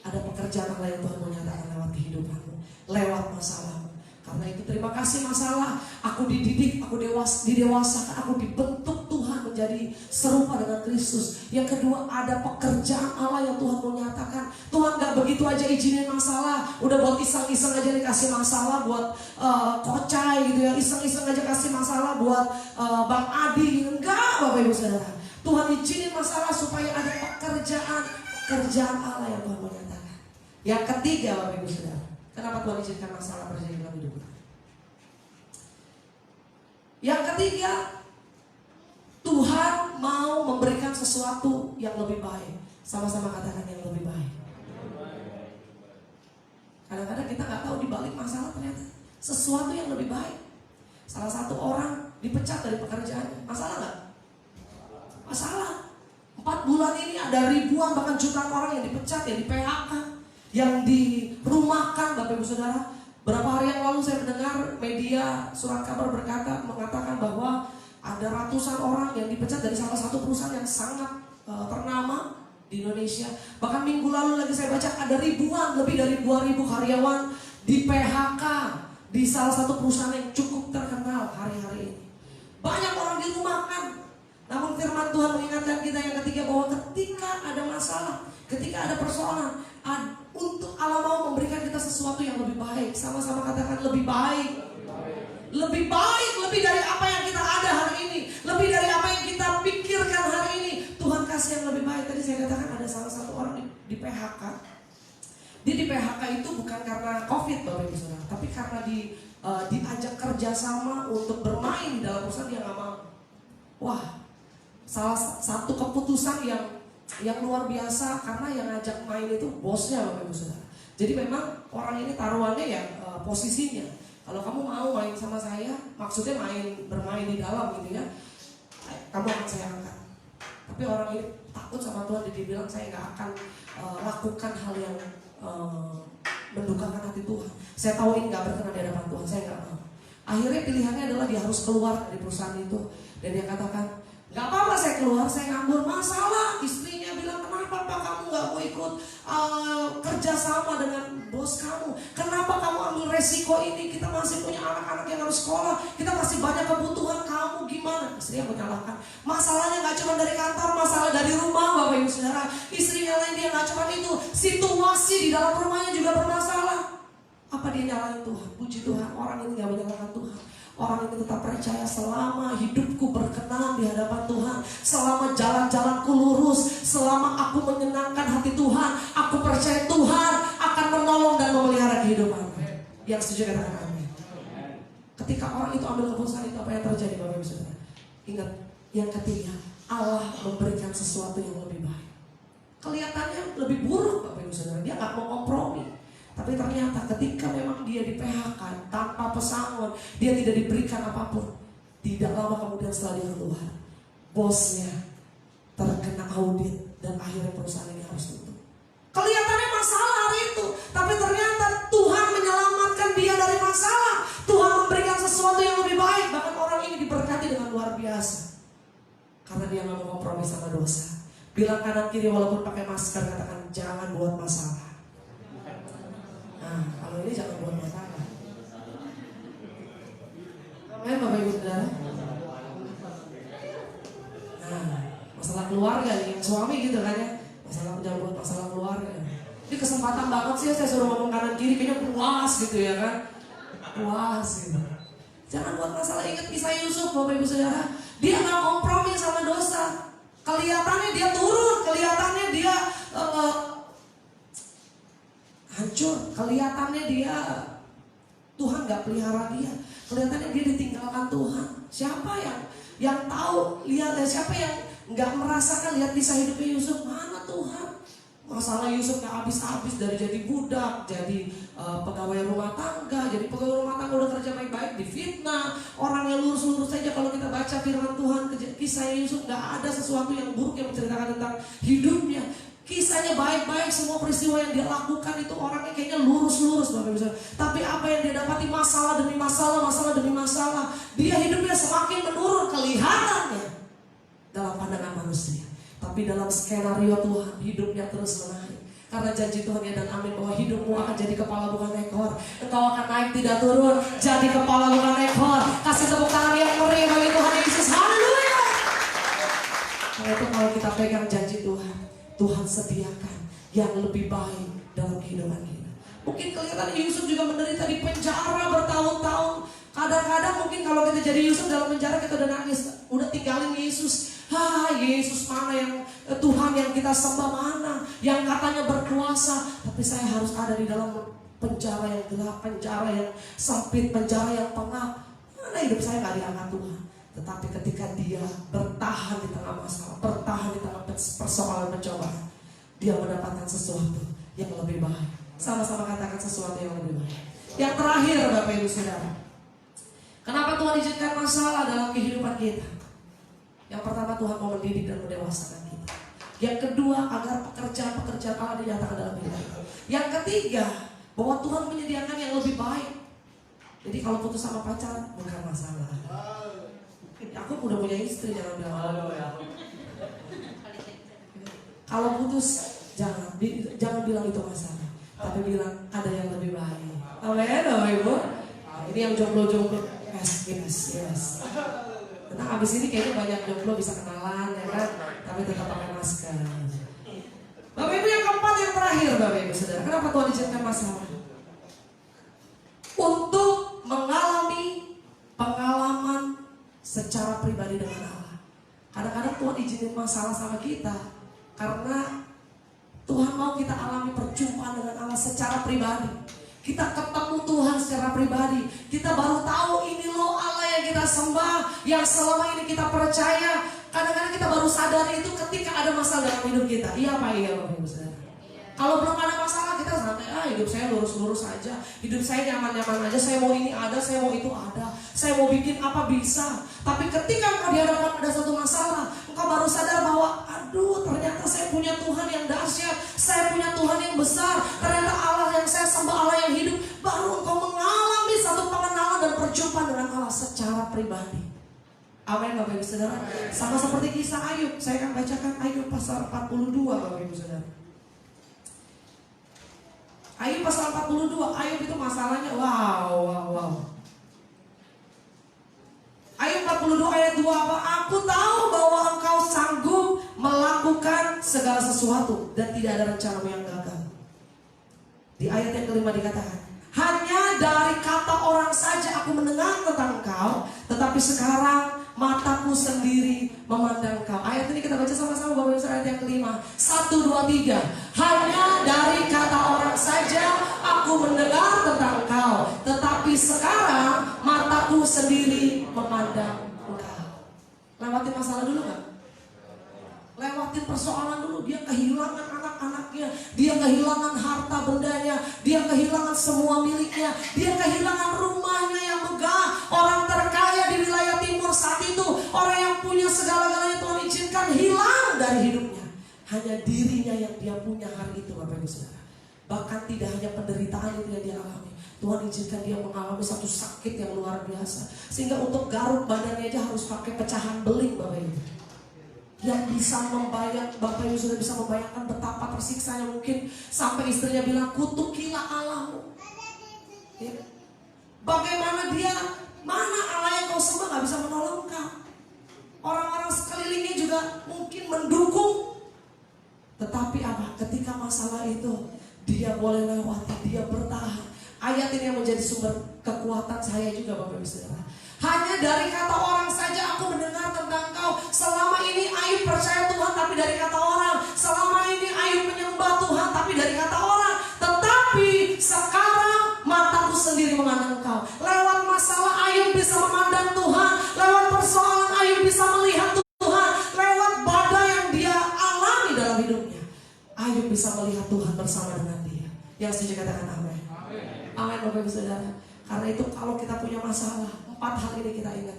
Ada pekerjaan Allah yang Tuhan mau nyatakan lewat kehidupanmu, lewat masalahmu. Karena itu terima kasih masalah. Aku dididik, aku didewasakan, aku dibentuk Tuhan menjadi serupa dengan Kristus. Yang kedua, ada pekerjaan Allah yang Tuhan mau nyatakan. Tuhan gak begitu aja izinin masalah. Udah buat iseng-iseng aja dikasih masalah, buat kocai gitu ya. Iseng-iseng aja kasih masalah buat Bang Adi. Enggak, Bapak Ibu Saudara. Tuhan izinin masalah supaya ada pekerjaan Allah yang Tuhan mau nyatakan. Yang ketiga, Bapak Ibu Saudara, kenapa Tuhan izinkan masalah terjadi dalam hidup kita? Yang ketiga, Tuhan mau memberikan sesuatu yang lebih baik. Sama-sama katakan yang lebih baik. Kadang-kadang kita gak tahu di balik masalah ternyata sesuatu yang lebih baik. Salah satu orang dipecat dari pekerjaannya. Masalah gak? Masalah. 4 bulan ini ada ribuan bahkan jutaan orang yang dipecat, yang di PHK, yang dirumahkan. Bapak Ibu Saudara, berapa hari yang lalu saya mendengar media surat kabar mengatakan bahwa ada ratusan orang yang dipecat dari salah satu perusahaan yang sangat ternama di Indonesia. Bahkan minggu lalu lagi saya baca ada ribuan, lebih dari 2.000 karyawan di PHK di salah satu perusahaan yang cukup terkenal hari-hari ini. Banyak orang dirumahkan. Namun firman Tuhan mengingatkan kita yang ketiga bahwa ketika ada masalah, ketika ada persoalan, untuk Allah mau memberikan kita sesuatu yang lebih baik. Sama-sama katakan lebih baik. Lebih baik, lebih dari apa yang kita ada hari ini, lebih dari apa yang kita pikirkan hari ini. Tuhan kasih yang lebih baik. Tadi saya katakan ada salah satu orang di PHK. Dia di PHK itu bukan karena COVID, Bapak Ibu Saudara, tapi karena diajak kerjasama untuk bermain di dalam perusahaan dia nggak mau. Wah, salah satu keputusan yang luar biasa, karena yang ngajak main itu bosnya, Bapak Ibu Saudara. Jadi memang orang ini taruhannya ya posisinya. Kalau kamu mau main sama saya, maksudnya bermain di dalam gitu ya, kamu akan saya angkat. Tapi orang ini takut sama Tuhan, dia bilang saya nggak akan lakukan hal yang mendukakan hati Tuhan. Saya tahu ini nggak berkenan di hadapan Tuhan, saya nggak mau. Akhirnya pilihannya adalah dia harus keluar dari perusahaan itu. Dan dia katakan, gak apa-apa saya keluar, saya nganggur. Masalah, istrinya bilang, kenapa Pak kamu gak mau ikut kerja sama dengan bos kamu? Kenapa kamu ambil resiko ini? Kita masih punya anak-anak yang harus sekolah, kita masih banyak kebutuhan, kamu gimana? Istrinya menyalahkan. Masalahnya gak cuma dari kantor, masalah dari rumah, Bapak Ibu Saudara. Istrinya lain, dia gak cuma itu, situasi di dalam rumahnya juga bermasalah. Apa dia nyalahin Tuhan? Puji Tuhan, orang ini gak menyalahkan Tuhan. Orang ini tetap percaya selama hidupku berkenan di hadapan Tuhan, selama jalan-jalanku lurus, selama aku menyenangkan hati Tuhan, aku percaya Tuhan akan menolong dan memelihara kehidupanku. Yang setuju katakan amin. Ketika orang itu ambil keputusan itu, apa yang terjadi, Bapak Ibu Saudara? Ingat, yang ketiga, Allah memberikan sesuatu yang lebih baik. Kelihatannya lebih buruk, Bapak Ibu Saudara. Dia gak mau kompromi. Tapi ternyata ketika memang dia di PHK tanpa pesangon, dia tidak diberikan apapun. Tidak lama kemudian setelah dia keluar, bosnya terkena audit dan akhirnya perusahaan ini harus tutup. Kelihatannya masalah hari itu, tapi ternyata Tuhan menyelamatkan dia dari masalah. Tuhan memberikan sesuatu yang lebih baik. Bahkan orang ini diberkati dengan luar biasa karena dia gak mau kompromi sama dosa. Bilang kanan kiri walaupun pakai masker, katakan jangan buat masalah. Nah, kalau ini jangan buat masalah. Amin, Bapak Ibu Saudara. Nah, masalah keluarga nih, yang suami gitu kan ya. Masalah jangan buat masalah keluarga. Ini kesempatan banget sih saya suruh ngomong kanan kiri, kayaknya puas gitu ya kan. Puas gitu. Jangan buat masalah. Ingat kisah Yusuf, Bapak Ibu Saudara. Dia gak kompromi sama dosa. Kelihatannya dia turun, kelihatannya dia hancur, kelihatannya dia Tuhan gak pelihara dia, kelihatannya dia ditinggalkan Tuhan. Siapa yang tahu, lihat ya, siapa yang gak merasakan lihat kisah hidupnya Yusuf? Mana Tuhan? Masalah Yusuf gak habis-habis, dari jadi budak, jadi pegawai rumah tangga, jadi pegawai rumah tangga udah kerja baik-baik, difitnah, orang yang lurus-lurus saja. Kalau kita baca firman Tuhan, kisah Yusuf gak ada sesuatu yang buruk yang menceritakan tentang hidupnya. Kisahnya baik-baik, semua peristiwa yang dia lakukan itu orangnya kayaknya lurus-lurus, Bapak Ibu. Tapi apa yang dia dapati masalah demi masalah, masalah demi masalah. Dia hidupnya semakin menurun kelihatannya. dalam pandangan manusia. Tapi dalam skenario Tuhan, hidupnya terus menaik. Karena janji Tuhan ya dan amin bahwa hidupmu akan jadi kepala bukan ekor. Engkau akan naik tidak turun, jadi kepala bukan ekor. Kasih tepuk tangan yang meriah bagi Tuhan Yesus. Haleluya. Karena itu kalau kita pegang janji Tuhan, Tuhan sediakan yang lebih baik dalam kehidupan kita. Mungkin kelihatan Yusuf juga menderita di penjara bertahun-tahun. Kadang-kadang mungkin kalau kita jadi Yusuf dalam penjara kita udah nangis, udah tinggalin Yesus. Yesus mana yang Tuhan yang kita sembah mana, yang katanya berkuasa, tapi saya harus ada di dalam penjara yang gelap, penjara yang sempit, penjara yang pengap. Mana hidup saya gak diangkat Tuhan. Tetapi ketika dia bertahan di tengah masalah, bertahan di tengah persoalan pencobaan, dia mendapatkan sesuatu yang lebih baik. Sama-sama katakan sesuatu yang lebih baik. Yang terakhir Bapak Ibu Saudara, kenapa Tuhan izinkan masalah dalam kehidupan kita? Yang pertama, Tuhan mau mendidik dan mendewasakan kita. Yang kedua, agar pekerjaan-pekerjaan Allah dinyatakan dalam hidup kita. Yang ketiga, bahwa Tuhan menyediakan yang lebih baik. Jadi kalau putus sama pacar bukan masalah. Aku udah punya istri, jangan bilang kalau putus jangan bilang itu masalah, tapi bilang ada yang lebih baik. Amin, Bapak Ibu. Ini yang jomblo-jomblo, yes. Nah, abis ini kayaknya banyak jomblo bisa kenalan ya kan, tapi tetap pakai masker. Bapak Ibu, yang keempat, yang terakhir Bapak Ibu Saudara, kenapa Tuhan izinkan masalah? Untuk mengalami pengalaman secara pribadi dengan Allah. Kadang-kadang Tuhan izinin masalah sama kita karena Tuhan mau kita alami perjumpaan dengan Allah secara pribadi. Kita ketemu Tuhan secara pribadi. Kita baru tahu ini loh Allah yang kita sembah, yang selama ini kita percaya. Kadang-kadang kita baru sadar itu ketika ada masalah dalam hidup kita. Iya Pak, iya Bapak Ibu Saudara. Kalau belum ada masalah kita santai, hidup saya lurus-lurus aja, hidup saya nyaman-nyaman aja, saya mau ini ada, saya mau itu ada, saya mau bikin apa bisa. Tapi ketika engkau dihadapkan pada satu masalah, engkau baru sadar bahwa aduh ternyata saya punya Tuhan yang dahsyat, saya punya Tuhan yang besar, ternyata Allah yang saya sembah, Allah yang hidup. Baru engkau mengalami satu pengenalan dan perjumpaan dengan Allah secara pribadi. Amin Bapak Ibu Saudara. Sama seperti kisah Ayub, saya akan bacakan Ayub pasal 42 Bapak Ibu Saudara. Ayub pasal 42, Ayub itu masalahnya wow. Ayub 42 ayat 2 apa? Aku tahu bahwa engkau sanggup melakukan segala sesuatu dan tidak ada rencanamu yang gagal. Di ayat yang kelima dikatakan, hanya dari kata orang saja aku mendengar tentang engkau, tetapi sekarang mataku sendiri memandang engkau. Ayat ini kita baca sama-sama Bapak Ibu, ayat yang kelima. 1, 2, 3. Hanya dari kata orang saja aku mendengar tentang engkau, tetapi sekarang mataku sendiri memandang engkau. Lewatin masalah dulu gak? Lewatin persoalan dulu. Dia kehilangan anak-anaknya, dia kehilangan harta bendanya, dia kehilangan semua miliknya, dia kehilangan rumahnya yang megah. Orang terkaya di wilayah timur saat itu, orang yang punya segala-galanya Tuhan izinkan hilang dari hidupnya. Hanya dirinya yang dia punya hari itu Bapak Ibu Saudara. Bahkan tidak hanya penderitaan itu yang dia alami, Tuhan izinkan dia mengalami satu sakit yang luar biasa, sehingga untuk garuk badannya aja harus pakai pecahan beling Bapak Ibu. Yang bisa membayang, Bapak Ibu sudah bisa membayangkan betapa tersiksanya mungkin sampai istrinya bilang kutukilah Allahmu. Ya. Bagaimana dia, mana Allah yang kau sembah gak bisa menolong kau. Orang-orang sekelilingnya juga mungkin mendukung. Tetapi apa? Ketika masalah itu dia boleh lewati, dia bertahan. Ayat ini yang menjadi sumber kekuatan saya juga Bapak Ibu Saudara. Hanya dari kata orang saja aku mendengar tentang engkau. Selama ini Ayub percaya Tuhan tapi dari kata orang. Selama ini Ayub menyembah Tuhan tapi dari kata orang. Tetapi sekarang mataku sendiri memandang engkau. Lewat masalah Ayub bisa memandang Tuhan. Lewat persoalan Ayub bisa melihat Tuhan. Lewat badai yang dia alami dalam hidupnya, Ayub bisa melihat Tuhan bersama dengan dia. Yang setuju katakan amin. Amin Bapak Ibu Saudara. Karena itu kalau kita punya masalah, 4 hal ini kita ingat.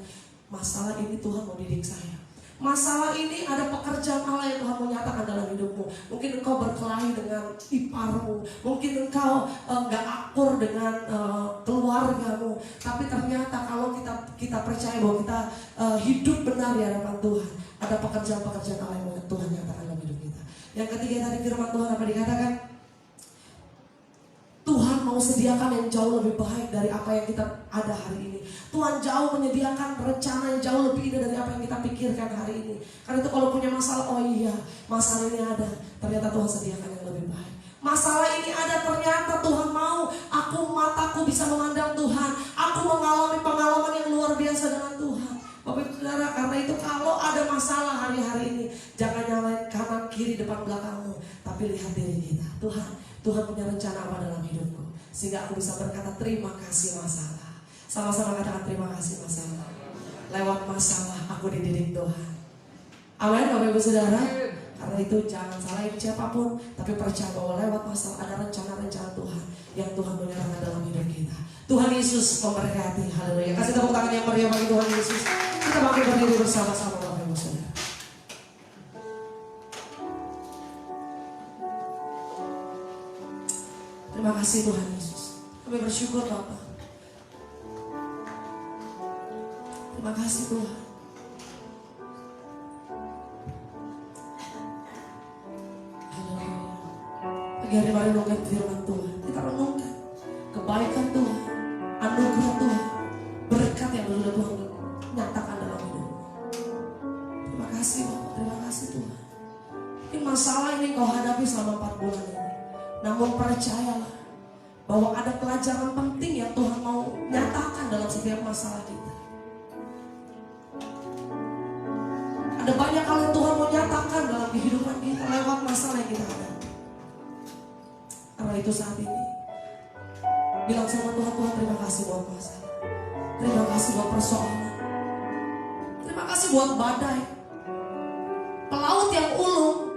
Masalah ini Tuhan mau didik saya. Masalah ini ada pekerjaan Allah yang Tuhan mau nyatakan dalam hidupmu. Mungkin engkau berkelahi dengan iparmu, mungkin engkau gak akur dengan keluargamu. Tapi ternyata kalau kita percaya bahwa kita hidup benar di hadapan Tuhan, Ada pekerjaan-pekerjaan Allah yang Tuhan nyatakan dalam hidup kita. Yang ketiga tadi firman Tuhan apa dikatakan? Tuhan mau sediakan yang jauh lebih baik dari apa yang kita ada hari ini. Tuhan jauh menyediakan rencana yang jauh lebih indah dari apa yang kita pikirkan hari ini. Karena itu kalau punya masalah, oh iya masalah ini ada, ternyata Tuhan sediakan yang lebih baik. Masalah ini ada, ternyata Tuhan mau mataku bisa memandang Tuhan. Aku mengalami pengalaman yang luar biasa dengan Tuhan. Bapak Ibu Saudara, karena itu kalau ada masalah hari-hari ini, jangan nyalain kanan kiri depan belakangmu, tapi lihat diri kita. Tuhan punya rencana apa dalam hidupku, sehingga aku bisa berkata terima kasih masalah. Sama-sama katakan terima kasih masalah. Lewat masalah aku dididik Tuhan. Amin Bapak Ibu Saudara. Karena itu jangan salahin siapapun, tapi percaya bahwa lewat masalah ada rencana-rencana Tuhan yang Tuhan menyerahkan dalam hidup kita. Tuhan Yesus memberkati. Haleluya. Kasih tepuk tangan yang meriah bagi Tuhan Yesus. Kita bangkit berdiri bersama-sama Bapak Ibu Saudara. Terima kasih Tuhan Yesus. Kami bersyukur Bapak. Terima kasih Tuhan. Haleluya. Pagi hari mari renungkan firman Tuhan. Kita renungkan kebaikan Tuhan, anugerah Tuhan, berkat yang sudah Tuhan nyatakan dalam hidup. Terima kasih Bapak, terima kasih Tuhan. Mungkin masalah ini kau hadapi selama 4 bulan ini. Namun percayalah bahwa ada pelajaran penting yang Tuhan mau nyatakan dalam setiap masalah kita. Ada banyak hal yang Tuhan mau nyatakan dalam kehidupan kita lewat masalah yang kita hadapi. Karena itu saat ini bilang sama Tuhan, Tuhan terima kasih buat masalah. Terima kasih buat persoalan. Terima kasih buat badai. Pelaut yang ulung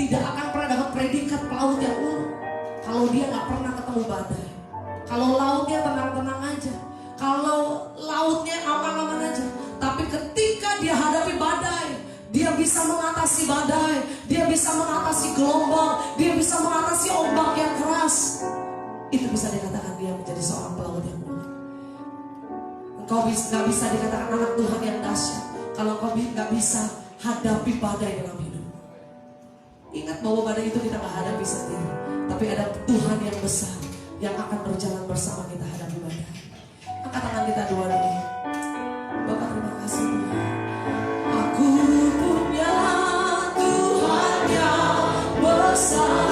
tidak akan pernah dapat predikat pelaut yang ulung kalau dia gak pernah ketemu badai. Kalau lautnya tenang-tenang aja, kalau lautnya aman-aman aja. Tapi ketika dia hadapi badai, dia bisa mengatasi badai, dia bisa mengatasi gelombang, dia bisa mengatasi ombak yang keras. Itu bisa dikatakan dia menjadi seorang pelaut yang unik. Engkau gak bisa dikatakan anak Tuhan yang dahsyat kalau engkau gak bisa hadapi badai dalam hidup. Ingat bahwa badai itu kita gak hadapi sendiri, tapi ada Tuhan yang besar yang akan berjalan bersama kita hadapi badai. Angkat tangan kita dua-duanya. Bapak terima kasih Tuhan. Aku punya Tuhan yang besar.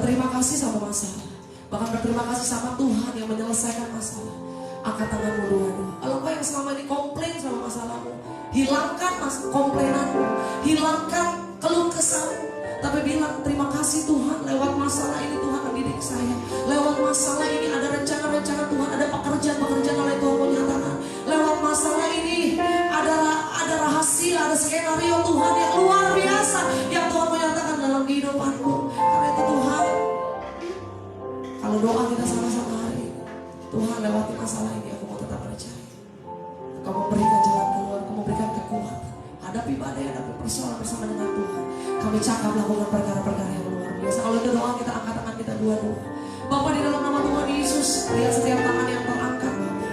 berterima kasih sama masalah, bahkan berterima kasih sama Tuhan yang menyelesaikan masalah. Angkat tanganmu dua-dua. Kalau kau yang selama ini komplain sama masalahmu, hilangkan komplainanmu, hilangkan keluh kesahmu, tapi bilang terima kasih Tuhan, lewat masalah ini Tuhan mendidik saya. Lewat masalah ini ada rencana-rencana Tuhan, ada pekerjaan-pekerjaan oleh Tuhan menyatakan. Lewat masalah ini ada rahasia, ada skenario Tuhan yang luar biasa yang Tuhan menyatakan dalam kehidupanku. Karena itu Tuhan, kalau doa kita sama-sama hari ini, Tuhan lewati masalah ini, aku mau tetap percaya. Kau memberikan jalan keluar, Kau memberikan kekuatan. Hadapi badai, hadapi persoalan bersama dengan Tuhan. Kami cakap melakukan perkara-perkara yang luar biasa. Kalau itu doa, kita angkat tangan kita dua-dua. Bapa, di dalam nama Tuhan Yesus, lihat setiap tangan yang terangkat, Bapa.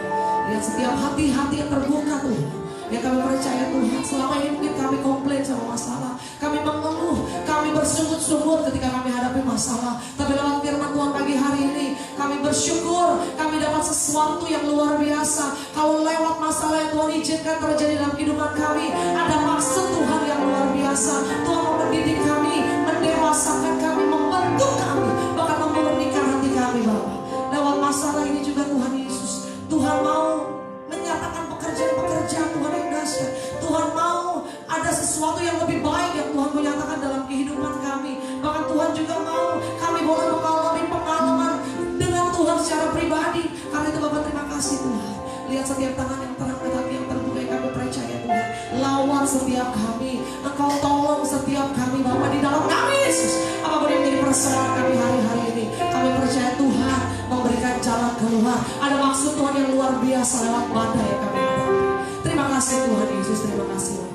Lihat setiap hati-hati yang terbuka, Tuhan. Ya, kami percaya Tuhan, selama ini mungkin kami komplain sama masalah, kami mengeluh, kami bersungut-sungut ketika kami hadapi masalah. Tapi lewat firman Tuhan pagi hari ini, kami bersyukur, kami dapat sesuatu yang luar biasa. Kalau lewat masalah yang Tuhan izinkan terjadi dalam kehidupan kami, ada maksud Tuhan yang luar biasa. Tuhan mau mendidik kami, mendewasakan kami, membentuk kami, bahkan memurnikan hati kami, Bapak. Lewat masalah ini juga Tuhan Yesus, Tuhan mau menyatakan pekerjaan-pekerjaan Tuhan yang dahsyat. Tuhan mau ada sesuatu yang lebih baik yang Tuhan menyatakan dalam kehidupan kami. Bahkan Tuhan juga mau kami boleh mengalami pengalaman dengan Tuhan secara pribadi. Karena itu Bapak terima kasih Tuhan. Lihat setiap tangan yang terangkat, hati yang terbuka, yang kami percaya Tuhan. Lawan setiap kami, Engkau tolong setiap kami Bapak di dalam kami Yesus. Apapun yang menjadi persoalan kami hari-hari ini, kami percaya Tuhan memberikan jalan keluar. Ada maksud Tuhan yang luar biasa lewat badai yang kami hadapi. Terima kasih Tuhan Yesus, terima kasih Bapak.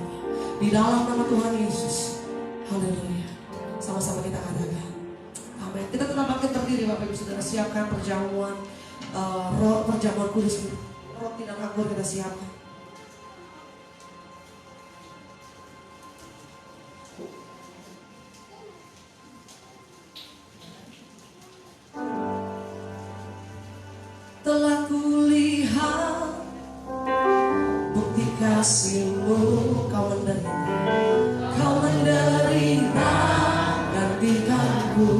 Di dalam nama Tuhan Yesus, haleluya. Sama-sama kita katakan amin. Kita tetap bangkit berdiri Bapak Ibu Saudara. Siapkan perjamuan perjamuan kudus. Roti dan anggur kita siapkan. Telah kulihat bukti kasih-Mu, Kau menderita gantikanku.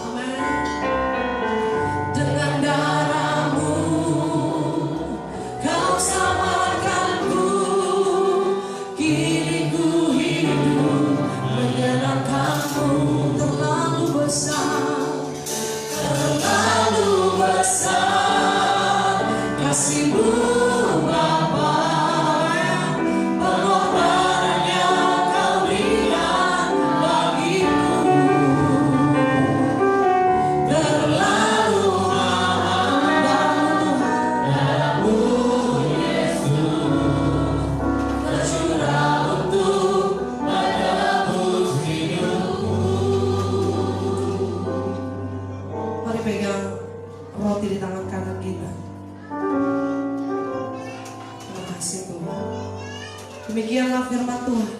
Amin. Dengan darah-Mu Kau selamatkanku, kini ku hidup menyenangkan-Mu. Terlalu besar, terlalu besar kasih-Mu Bapa, pengorbanan yang Kau berikan bagiku. Terlalu mahal darah-Mu Yesus, tercurah untuk menebus hidupku. Mari pegang roti di tangan kanan kita. Terima kasih Tuhan. Demikianlah firman Tuhan.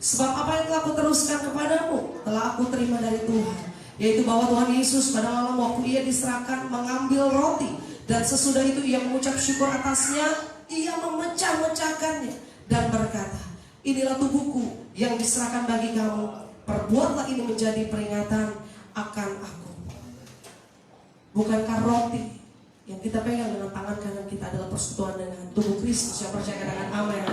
Sebab apa yang telah kuteruskan kepadamu telah aku terima dari Tuhan, yaitu bahwa Tuhan Yesus pada malam waktu Ia diserahkan mengambil roti, dan sesudah itu Ia mengucap syukur atasnya, Ia memecah-mecahkannya dan berkata, inilah tubuhku yang diserahkan bagi kamu, perbuatlah ini menjadi peringatan akan aku. Bukankah roti yang kita pegang dengan tangan kanan kita adalah persekutuan dengan tubuh Kristus yang percaya dengan amin.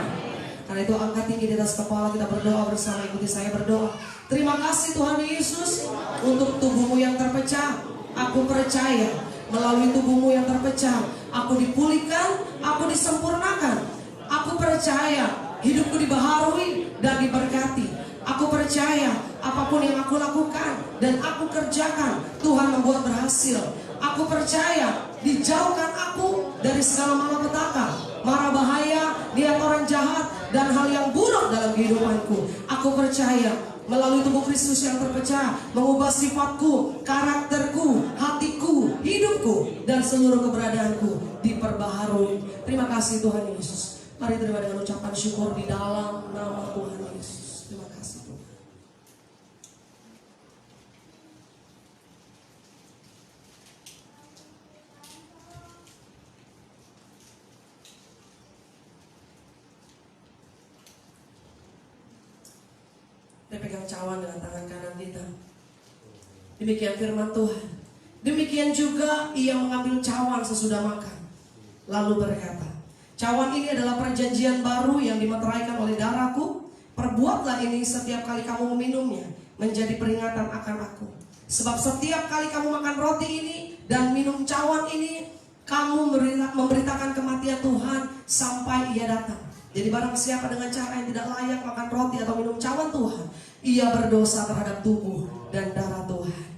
Karena itu angkat tinggi di atas kepala, kita berdoa bersama, ikuti saya berdoa. Terima kasih Tuhan Yesus untuk tubuh-Mu yang terpecah. Aku percaya melalui tubuh-Mu yang terpecah, aku dipulihkan, aku disempurnakan. Aku percaya hidupku dibaharui dan diberkati. Aku percaya apapun yang aku lakukan dan aku kerjakan, Tuhan membuat berhasil. Aku percaya dijauhkan aku dari segala malapetaka, mara bahaya, niat orang jahat, dan hal yang buruk dalam kehidupanku. Aku percaya melalui tubuh Kristus yang terpecah mengubah sifatku, karakterku, hatiku, hidupku, dan seluruh keberadaanku diperbaharui. Terima kasih Tuhan Yesus. Mari terima dengan ucapan syukur di dalam nama Tuhan Yesus. Terima kasih Tuhan. Kita pegang cawan dengan tangan kanan kita. Demikian firman Tuhan. Demikian juga ia mengambil cawan sesudah makan, lalu berkata, cawan ini adalah perjanjian baru yang dimeteraikan oleh darahku. Perbuatlah ini setiap kali kamu meminumnya, menjadi peringatan akan aku. Sebab setiap kali kamu makan roti ini dan minum cawan ini, kamu memberitakan kematian Tuhan sampai ia datang. Jadi barang siapa dengan cara yang tidak layak makan roti atau minum cawan Tuhan, ia berdosa terhadap tubuh dan darah Tuhan.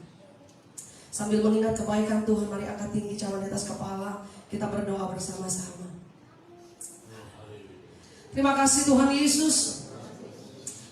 Sambil mengingat kebaikan Tuhan, mari angkat tinggi cawan di atas kepala. Kita berdoa bersama-sama. Terima kasih Tuhan Yesus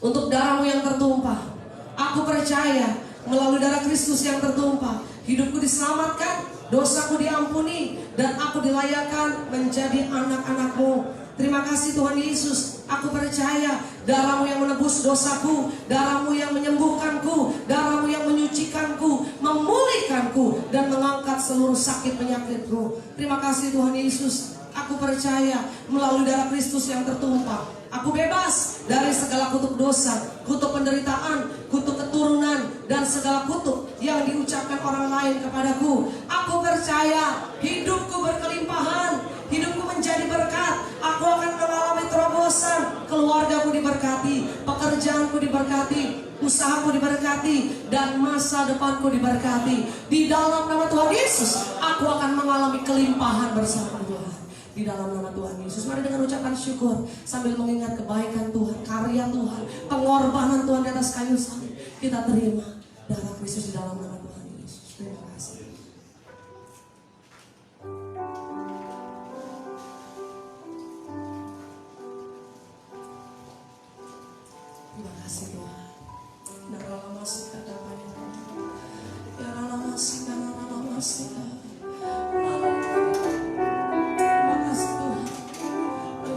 untuk darah-Mu yang tertumpah. Aku percaya melalui darah Kristus yang tertumpah, hidupku diselamatkan, dosaku diampuni, dan aku dilayakkan menjadi anak-anak-Mu. Terima kasih Tuhan Yesus. Aku percaya darah-Mu yang menebus dosaku, darah-Mu yang menyembuhkanku, darah-Mu yang menyucikanku, memulihkanku, dan mengangkat seluruh sakit penyakitku. Terima kasih Tuhan Yesus. Aku percaya melalui darah Kristus yang tertumpah, aku bebas dari segala kutuk dosa, kutuk penderitaan, kutuk keturunan, dan segala kutuk yang diucapkan orang lain kepadaku. Aku percaya hidupku berkelimpahan, hidupku menjadi berkat. Aku akan mengalami terobosan, keluargaku diberkati, pekerjaanku diberkati, usahaku diberkati, dan masa depanku diberkati. Di dalam nama Tuhan Yesus, aku akan mengalami kelimpahan bersama Tuhan. Di dalam nama Tuhan Yesus, mari dengan ucapan syukur sambil mengingat kebaikan Tuhan, karya Tuhan, pengorbanan Tuhan di atas kayu salib, kita terima darah Kristus di dalam nama Tuhan Yesus. Terima kasih. Terima kasih Tuhan. Darah masih kata banyak. Darah masih darah masih.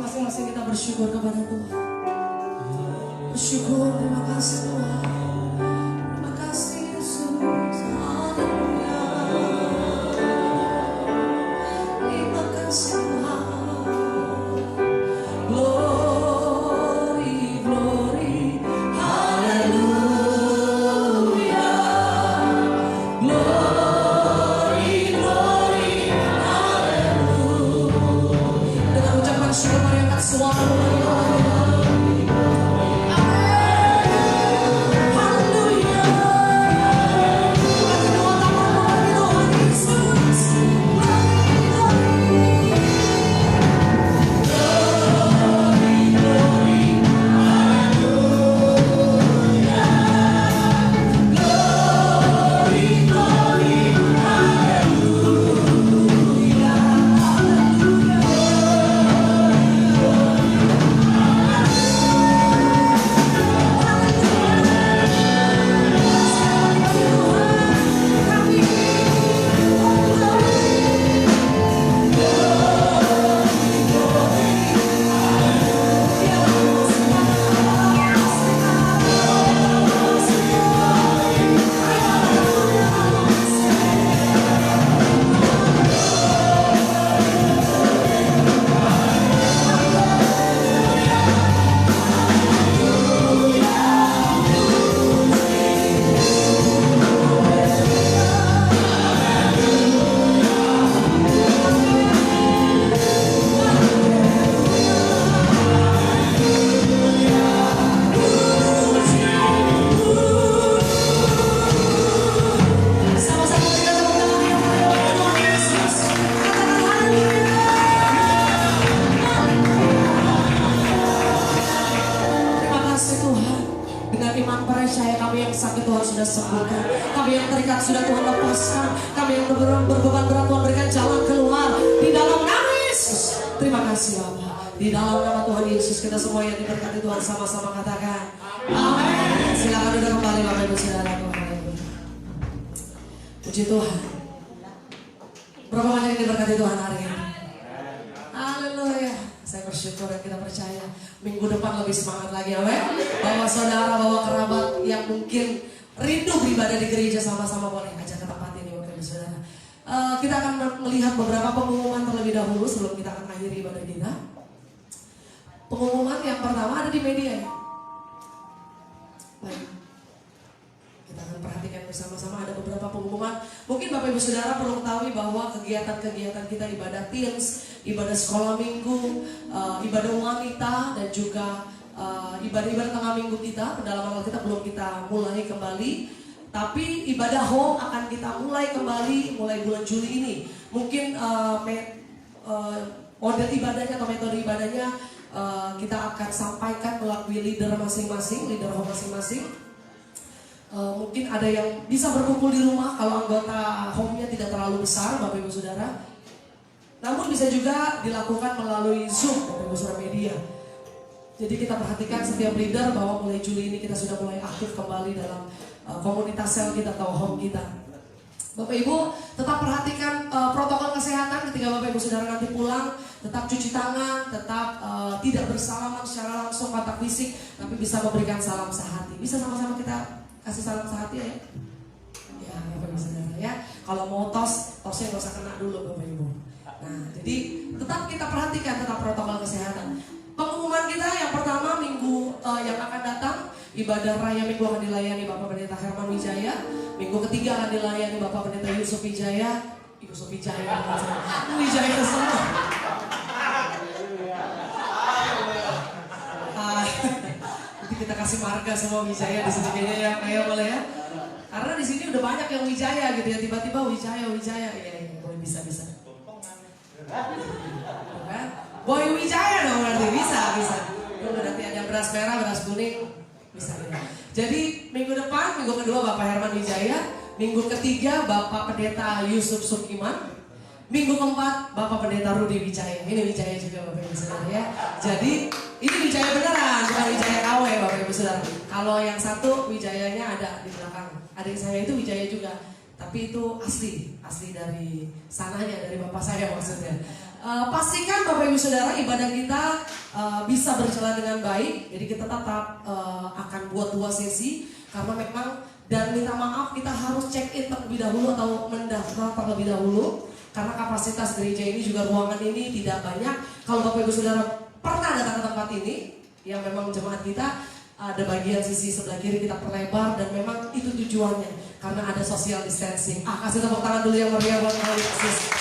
Masing-masing kita bersyukur kepada Tuhan. Bersyukur, terima kasih Tuhan. Terima kasih Yesus. Haleluya. Terima kasih Tuhan. Glory, glory. Haleluya. Glory, glory. Haleluya. Dengan ucapan syukur mari angkat suara. Di dalam nama Tuhan Yesus, kita semua yang diberkati Tuhan sama-sama katakan amin. Silakan duduk kembali Bapak Ibu Saudara. Puji Tuhan. Berapa banyak yang diberkati Tuhan hari ini? Haleluya. Saya bersyukur dan kita percaya minggu depan lebih semangat lagi, amin. Bawa saudara, bawa kerabat yang mungkin rindu beribadah di gereja, sama-sama boleh ajak ke tempat ini Bapak Ibu Saudara. Kita akan melihat beberapa pengumuman terlebih dahulu sebelum kita akan akhiri ibadah kita. Pengumuman yang pertama ada di media ya. Baik. Kita akan perhatikan bersama-sama, ada beberapa pengumuman. Mungkin Bapak Ibu Saudara perlu ketahui bahwa kegiatan-kegiatan kita, ibadah teens, ibadah sekolah minggu, ibadah wanita, dan juga ibadah-ibadah tengah minggu kita, pendalaman kita belum kita mulai kembali. Tapi ibadah home akan kita mulai kembali mulai bulan Juli ini. Mungkin model ibadahnya atau metode ibadahnya kita akan sampaikan melalui leader masing-masing, leader home masing-masing. Mungkin ada yang bisa berkumpul di rumah kalau anggota home-nya tidak terlalu besar, Bapak Ibu Saudara. Namun bisa juga dilakukan melalui Zoom, Bapak Ibu Saudara media. Jadi kita perhatikan setiap leader bahwa mulai Juli ini kita sudah mulai aktif kembali dalam komunitas sel kita atau home kita. Bapak Ibu tetap perhatikan protokol kesehatan ketika Bapak Ibu Saudara nanti pulang. Tetap cuci tangan, tetap tidak bersalaman secara langsung kontak fisik, tapi bisa memberikan salam sehati. Bisa sama-sama kita kasih salam sehati ya? Ya Bapak Ibu Saudara ya. Kalau mau tosnya nggak usah kena dulu Bapak Ibu. Nah jadi tetap kita perhatikan tetap protokol kesehatan. Pengumuman kita yang pertama minggu yang akan datang, ibadah raya minggu akan dilayani Bapak Pendeta Herman Wijaya. Minggu ketiga akan dilayani Bapak Pendeta Yusuf Wijaya. Wijaya semua. Nanti kita kasih marga semua Wijaya di sini kayaknya ya, kayak boleh ya. Karena di sini udah banyak yang Wijaya gitu ya, tiba-tiba Wijaya. Iya, boleh bisa. Kan? Boy Wijaya dong berarti bisa. Udah nanti ada beras merah, beras kuning, bisa. Jadi minggu depan, minggu kedua Bapak Herman Wijaya, minggu ketiga Bapak Pendeta Yusuf Sukiman, minggu keempat Bapak Pendeta Rudi Wijaya. Ini Wijaya juga Bapak Ibu Saudara ya. Jadi ini Wijaya beneran, bukan Wijaya KW Bapak Ibu Saudara. Kalau yang satu Wijayanya ada di belakang. Adik saya itu Wijaya juga, tapi itu asli dari sananya, dari bapak saya maksudnya. Pastikan Bapak Ibu Saudara ibadah kita bisa berjalan dengan baik. Jadi kita tetap akan buat 2 sesi karena memang, dan minta maaf kita harus check in terlebih dahulu atau mendaftar terlebih dahulu karena kapasitas gereja ini juga ruangan ini tidak banyak. Kalau Bapak Ibu Saudara pernah datang ke tempat ini yang memang jemaat kita, ada bagian sisi sebelah kiri kita perlebar dan memang itu tujuannya karena ada social distancing. Kasih tepuk tangan dulu yang meriah buat Yesus.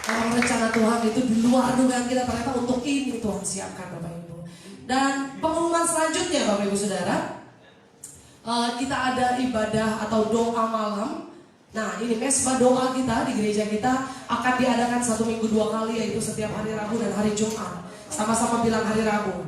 Karena rencana Tuhan itu di luar dugaan kita, ternyata untuk ini Tuhan siapkan Bapak Ibu. Dan pengumuman selanjutnya Bapak Ibu Saudara, kita ada ibadah atau doa malam. Nah ini mesbah doa kita di gereja kita akan diadakan 1 minggu 2 kali, yaitu setiap hari Rabu dan hari Jumat. Sama-sama bilang hari Rabu,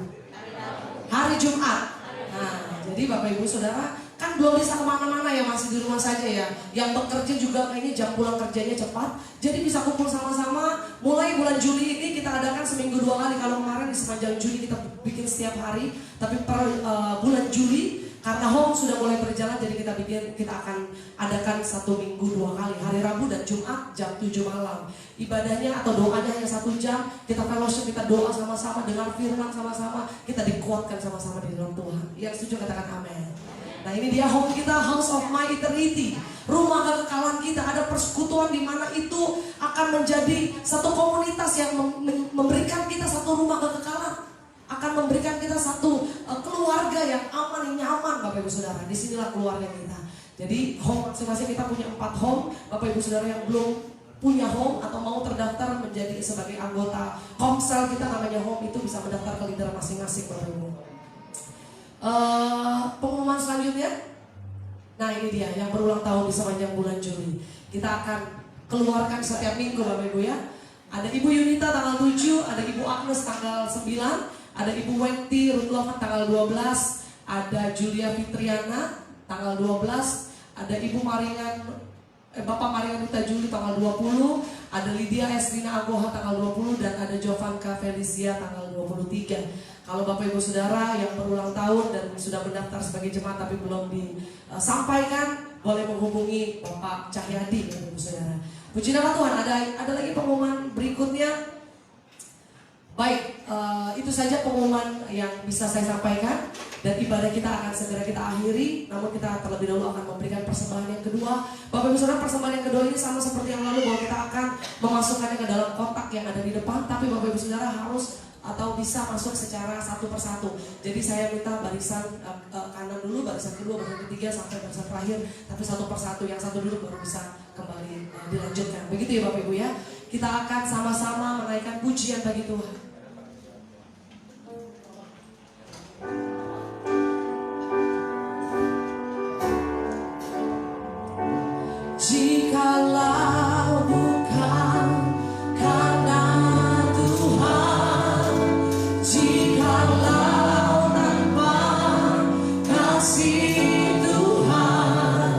hari Jumat. Nah jadi Bapak Ibu Saudara kan belum bisa kemana-mana ya, masih di rumah saja ya. Yang bekerja juga kayaknya jam pulang kerjanya cepat, jadi bisa kumpul sama-sama. Mulai bulan Juli ini kita adakan seminggu 2 kali. Kalau kemarin di sepanjang Juli kita bikin setiap hari, tapi per bulan Juli karena home sudah mulai berjalan, jadi kita akan adakan 1 minggu 2 kali, hari Rabu dan Jumat jam 7 malam. Ibadahnya atau doanya hanya 1 jam. Kita fellowship, kita doa sama-sama, dengar firman sama-sama, kita dikuatkan sama-sama di dalam Tuhan. Yang setuju katakan amin. Nah ini dia home kita, House of My Eternity, rumah kekekalan kita. Ada persekutuan di mana itu akan menjadi satu komunitas yang memberikan kita satu rumah kekekalan, akan memberikan kita satu keluarga yang aman, yang nyaman Bapak Ibu Saudara. Disinilah keluarga kita. Jadi home masing-masing kita punya 4 home. Bapak Ibu Saudara yang belum punya home atau mau terdaftar menjadi sebagai anggota komsel kita namanya home, itu bisa mendaftar ke leader masing-masing Bapak Ibu. Pengumuman selanjutnya, nah ini dia yang berulang tahun di sepanjang bulan Juli. Kita akan keluarkan setiap minggu Bapak Ibu ya. Ada Ibu Yunita tanggal 7, ada Ibu Agnes tanggal 9, ada Ibu Wenti Rutlovan tanggal 12, ada Julia Fitriana tanggal 12, ada Ibu Bapak Maringan Rita Juli tanggal 20, ada Lydia Esrina Agoha tanggal 20, dan ada Jovanka Felicia tanggal 23. Kalau Bapak Ibu Saudara yang berulang tahun dan sudah mendaftar sebagai jemaat tapi belum disampaikan, boleh menghubungi Bapak Cahyadi Bapak Ibu Saudara. Puji nama Tuhan, ada lagi pengumuman berikutnya. Baik, itu saja pengumuman yang bisa saya sampaikan, dan ibadah kita akan segera kita akhiri. Namun kita terlebih dahulu akan memberikan persembahan yang kedua. Bapak Ibu Saudara, persembahan yang kedua ini sama seperti yang lalu, bahwa kita akan memasukkannya ke dalam kotak yang ada di depan. Tapi Bapak Ibu Saudara harus atau bisa masuk secara satu persatu. Jadi saya minta barisan kanan dulu, barisan kedua, barisan ketiga sampai barisan terakhir, tapi satu persatu, yang satu dulu baru bisa kembali dilanjutkan. Begitu ya Bapak Ibu ya. Kita akan sama-sama menaikkan pujian bagi Tuhan. Jikalau bukan karena Tuhan, jikalau tanpa kasih Tuhan,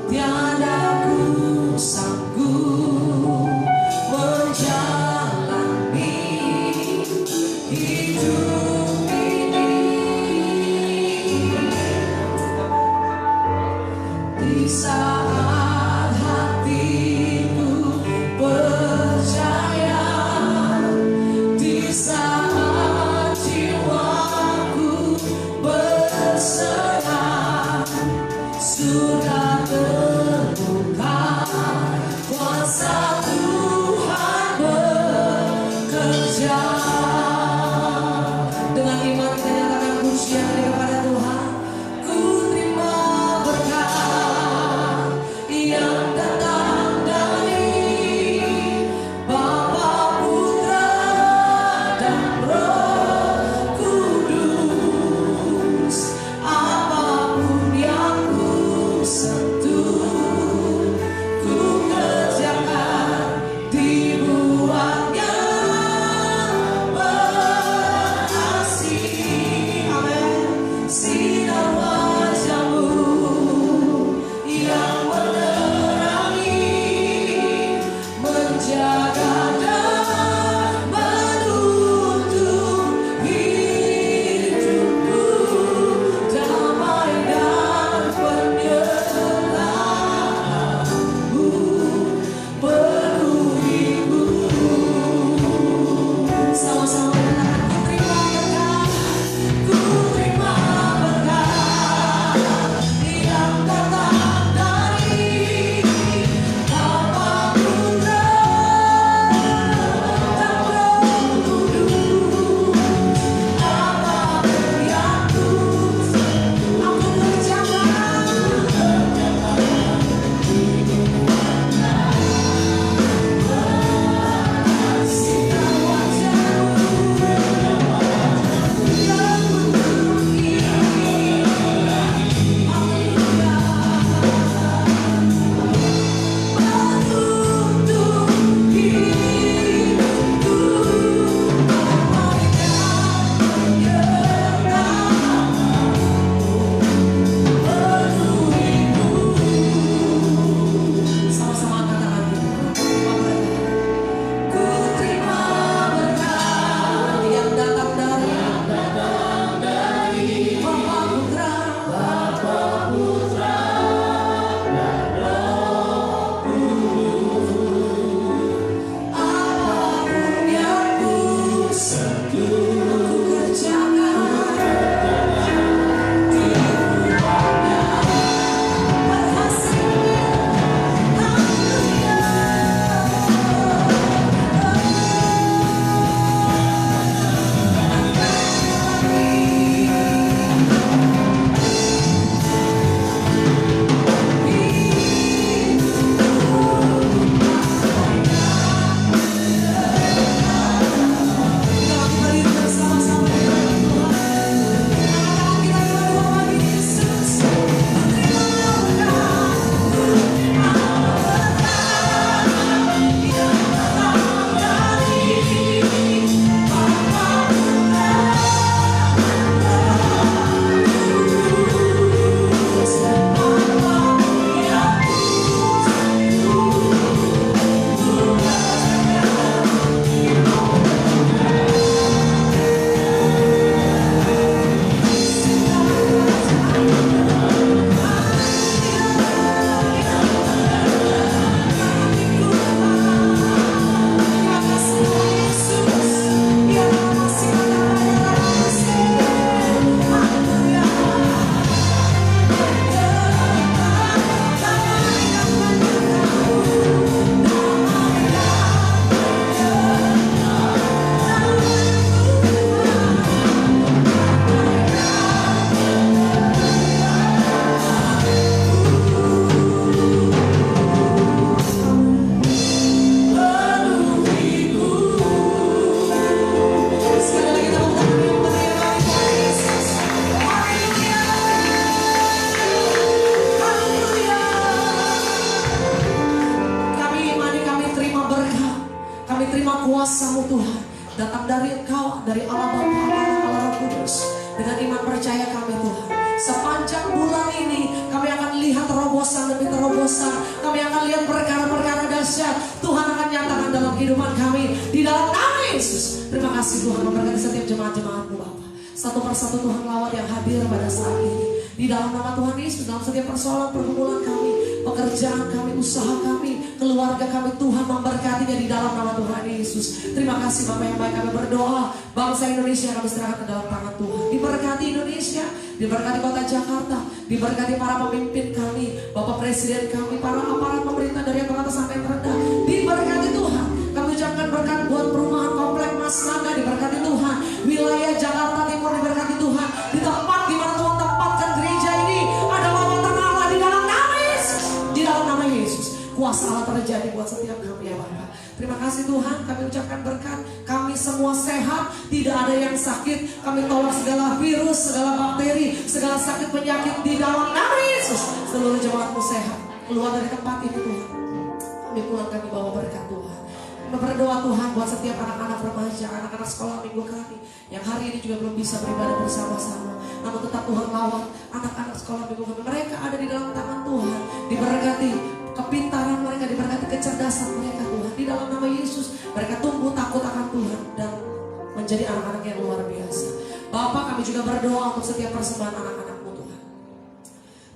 tiada ku sanggup menjalani hidup ini. Di saat hatiku percaya, di saat jiwaku berserah, sudah terbuka kuasa Tuhan bekerja. Dengan iman kita nyatakan pujian kepada Tuhan. Ku terima berkat, datang dari Engkau, dari Allah Bapa, Anak, Allah Roh Kudus. Dengan iman percaya kami Tuhan, sepanjang bulan ini kami akan lihat terobosan demi terobosan. Kami akan lihat perkara-perkara dahsyat Tuhan akan nyatakan dalam kehidupan kami, di dalam nama Yesus. Terima kasih Tuhan, memberkati setiap jemaat-jemaat-Mu Bapa. Satu persatu Tuhan lawat yang hadir pada saat ini. Di dalam nama Tuhan Yesus, dalam setiap persoalan pergumulan kami, pekerjaan kami, usaha kami, keluarga kami, Tuhan memberkatinya di dalam nama Tuhan Yesus. Terima kasih Bapak yang baik, kami berdoa bangsa Indonesia kami serahkan ke dalam tangan Tuhan. Diberkati Indonesia, diberkati kota Jakarta, diberkati para pemimpin kami, Bapak Presiden kami, para aparat pemerintah dari yang teratas sampai yang terendah. Diberkati Tuhan. Kami ucapkan berkat buat perumahan komplek Mas Naga, diberkati Tuhan. Wilayah Jakarta Timur diberkati Tuhan. Di tempat di mana Tuhan tempatkan gereja ini ada lawatan Allah di dalam nama Yesus. Di dalam nama Yesus, kuasa Allah terjadi buat setiap kami ya Bapak. Terima kasih Tuhan, kami ucapkan berkat. Kami semua sehat, tidak ada yang sakit. Kami tolak segala virus, segala bakteri, segala sakit penyakit di dalam nama Yesus. Seluruh jemaat-Mu sehat, keluar dari tempat ini Tuhan. Kami pulang, kami bawa berkat Tuhan. Kami berdoa Tuhan buat setiap anak-anak remaja, anak-anak sekolah minggu kami yang hari ini juga belum bisa beribadah bersama-sama, namun tetap Tuhan lawat anak-anak sekolah minggu kami. Mereka ada di dalam tangan Tuhan. Diberkati kepintaran mereka, diberkati kecerdasan mereka Tuhan. Di dalam nama Yesus mereka tumbuh takut akan Tuhan dan menjadi anak-anak yang luar biasa. Bapak, kami juga berdoa untuk setiap persembahan anak-anak-Mu Tuhan.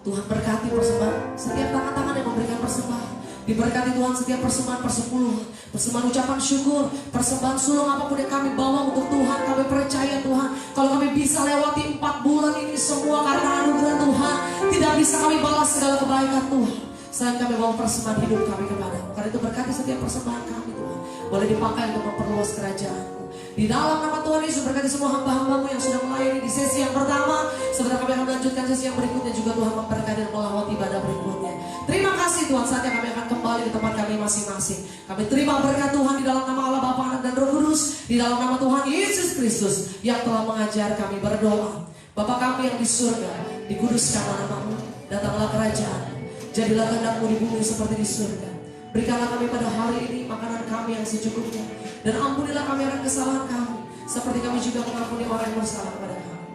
Tuhan berkati persembahan setiap tangan-tangan yang memberikan persembahan. Diberkati Tuhan setiap persembahan persepuluhan, persembahan ucapan syukur, persembahan sulung apapun yang kami bawa untuk Tuhan. Kami percaya Tuhan, kalau kami bisa lewati 4 bulan ini semua karena anugerah Tuhan, tidak bisa kami balas segala kebaikan Tuhan selain kami bawa persembahan hidup kami kepada-Mu. Karena itu berkati setiap persembahan kami Tuhan, boleh dipakai untuk memperluas kerajaan-Mu. Di dalam nama Tuhan Yesus, berkati semua hamba-hamba-Mu yang sudah melayani di sesi yang pertama. Sebentar kami akan melanjutkan sesi yang berikutnya juga. Tuhan memberkati dan melawat ibadah berikutnya. Terima kasih Tuhan, saatnya kami akan kembali ke tempat kami masing-masing. Kami terima berkat Tuhan di dalam nama Allah Bapa, Anak dan Roh Kudus. Di dalam nama Tuhan Yesus Kristus yang telah mengajar kami berdoa. Bapa kami yang di surga, dikuduskanlah nama-Mu, datanglah kerajaan-Mu, jadilah kehendak-Mu di bumi seperti di surga. Berikanlah kami pada hari ini makanan kami yang secukupnya, dan ampunilah kami akan kesalahan kami, seperti kami juga mengampuni orang yang bersalah kepada kami.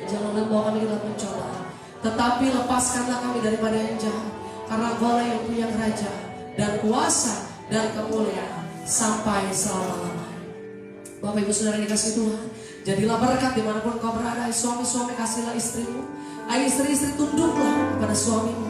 Janganlah bawa kami ke dalam pencobaan, tetapi lepaskanlah kami daripada yang jahat. Karena Engkau yang punya kerajaan dan kuasa dan kemuliaan sampai selama-lamanya. Bapak Ibu Saudara dikasih Tuhan, jadilah berkat dimanapun kau berada. Hai suami-suami, kasihlah istrimu. Hai istri-istri, tunduklah kepada suamimu.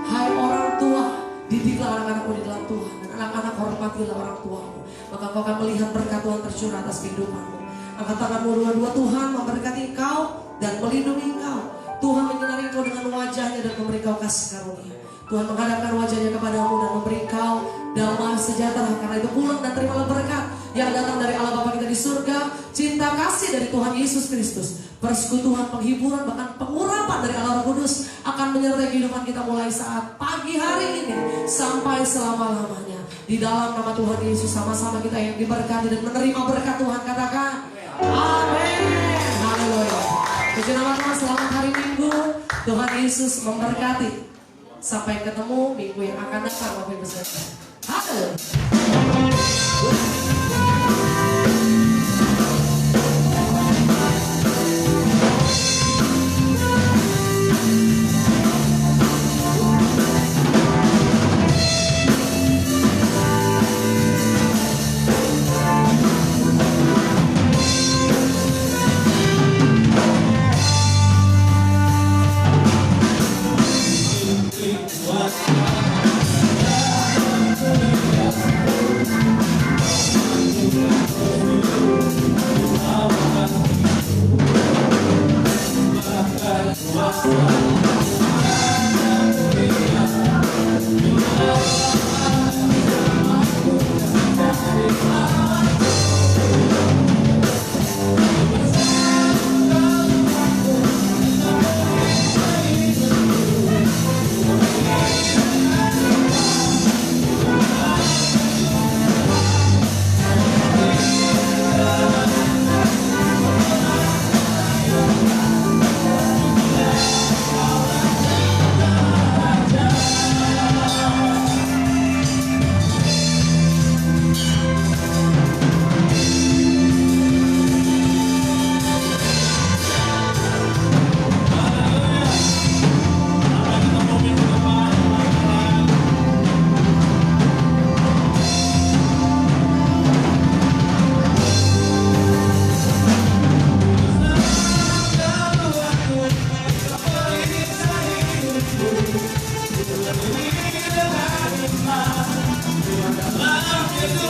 Hai orang tua, didiklah anak-anakmu di dalam Tuhan. Dan anak-anak, hormatilah orang tuamu. Maka kau akan melihat berkat Tuhan tercurah atas kehidupanmu. Angkat tanganmu dua-dua, Tuhan memberkati engkau dan melindungi engkau. Tuhan menyinari engkau dengan wajahnya dan memberi engkau kasih karunia. Tuhan menghadapkan wajahnya kepadamu dan memberi engkau damai sejahtera. Karena itu pulang dan terimalah berkat yang datang dari Allah Bapa kita di surga, cinta kasih dari Tuhan Yesus Kristus, persekutuan, penghiburan, bahkan pengurapan dari Allah Roh Kudus akan menyertai kehidupan kita mulai saat pagi hari ini sampai selama-lamanya. Di dalam nama Tuhan Yesus, sama-sama kita yang diberkati dan menerima berkat Tuhan, katakan amin. Haleluya. Puji nama Tuhan, selamat hari Minggu. Tuhan Yesus memberkati. Sampai ketemu minggu yang akan datang, Bapak Ibu Saudara. Haleluya.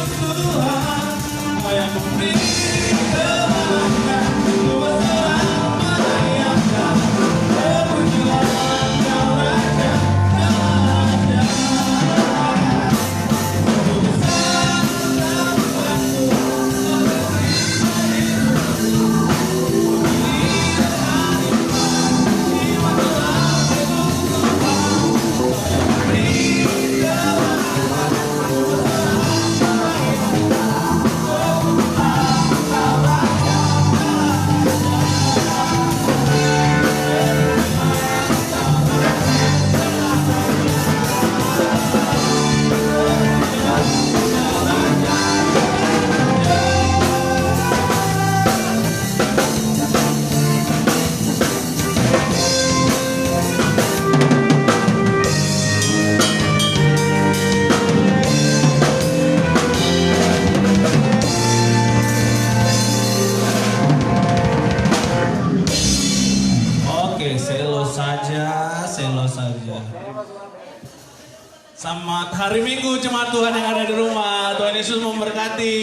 Tuhan yang memberi kemenangan, luas terang melayangkan, terpujilah Engkau Raja, Raja. Oke, selo saja, selo saja. Selamat hari Minggu jemaat Tuhan yang ada di rumah. Tuhan Yesus memberkati.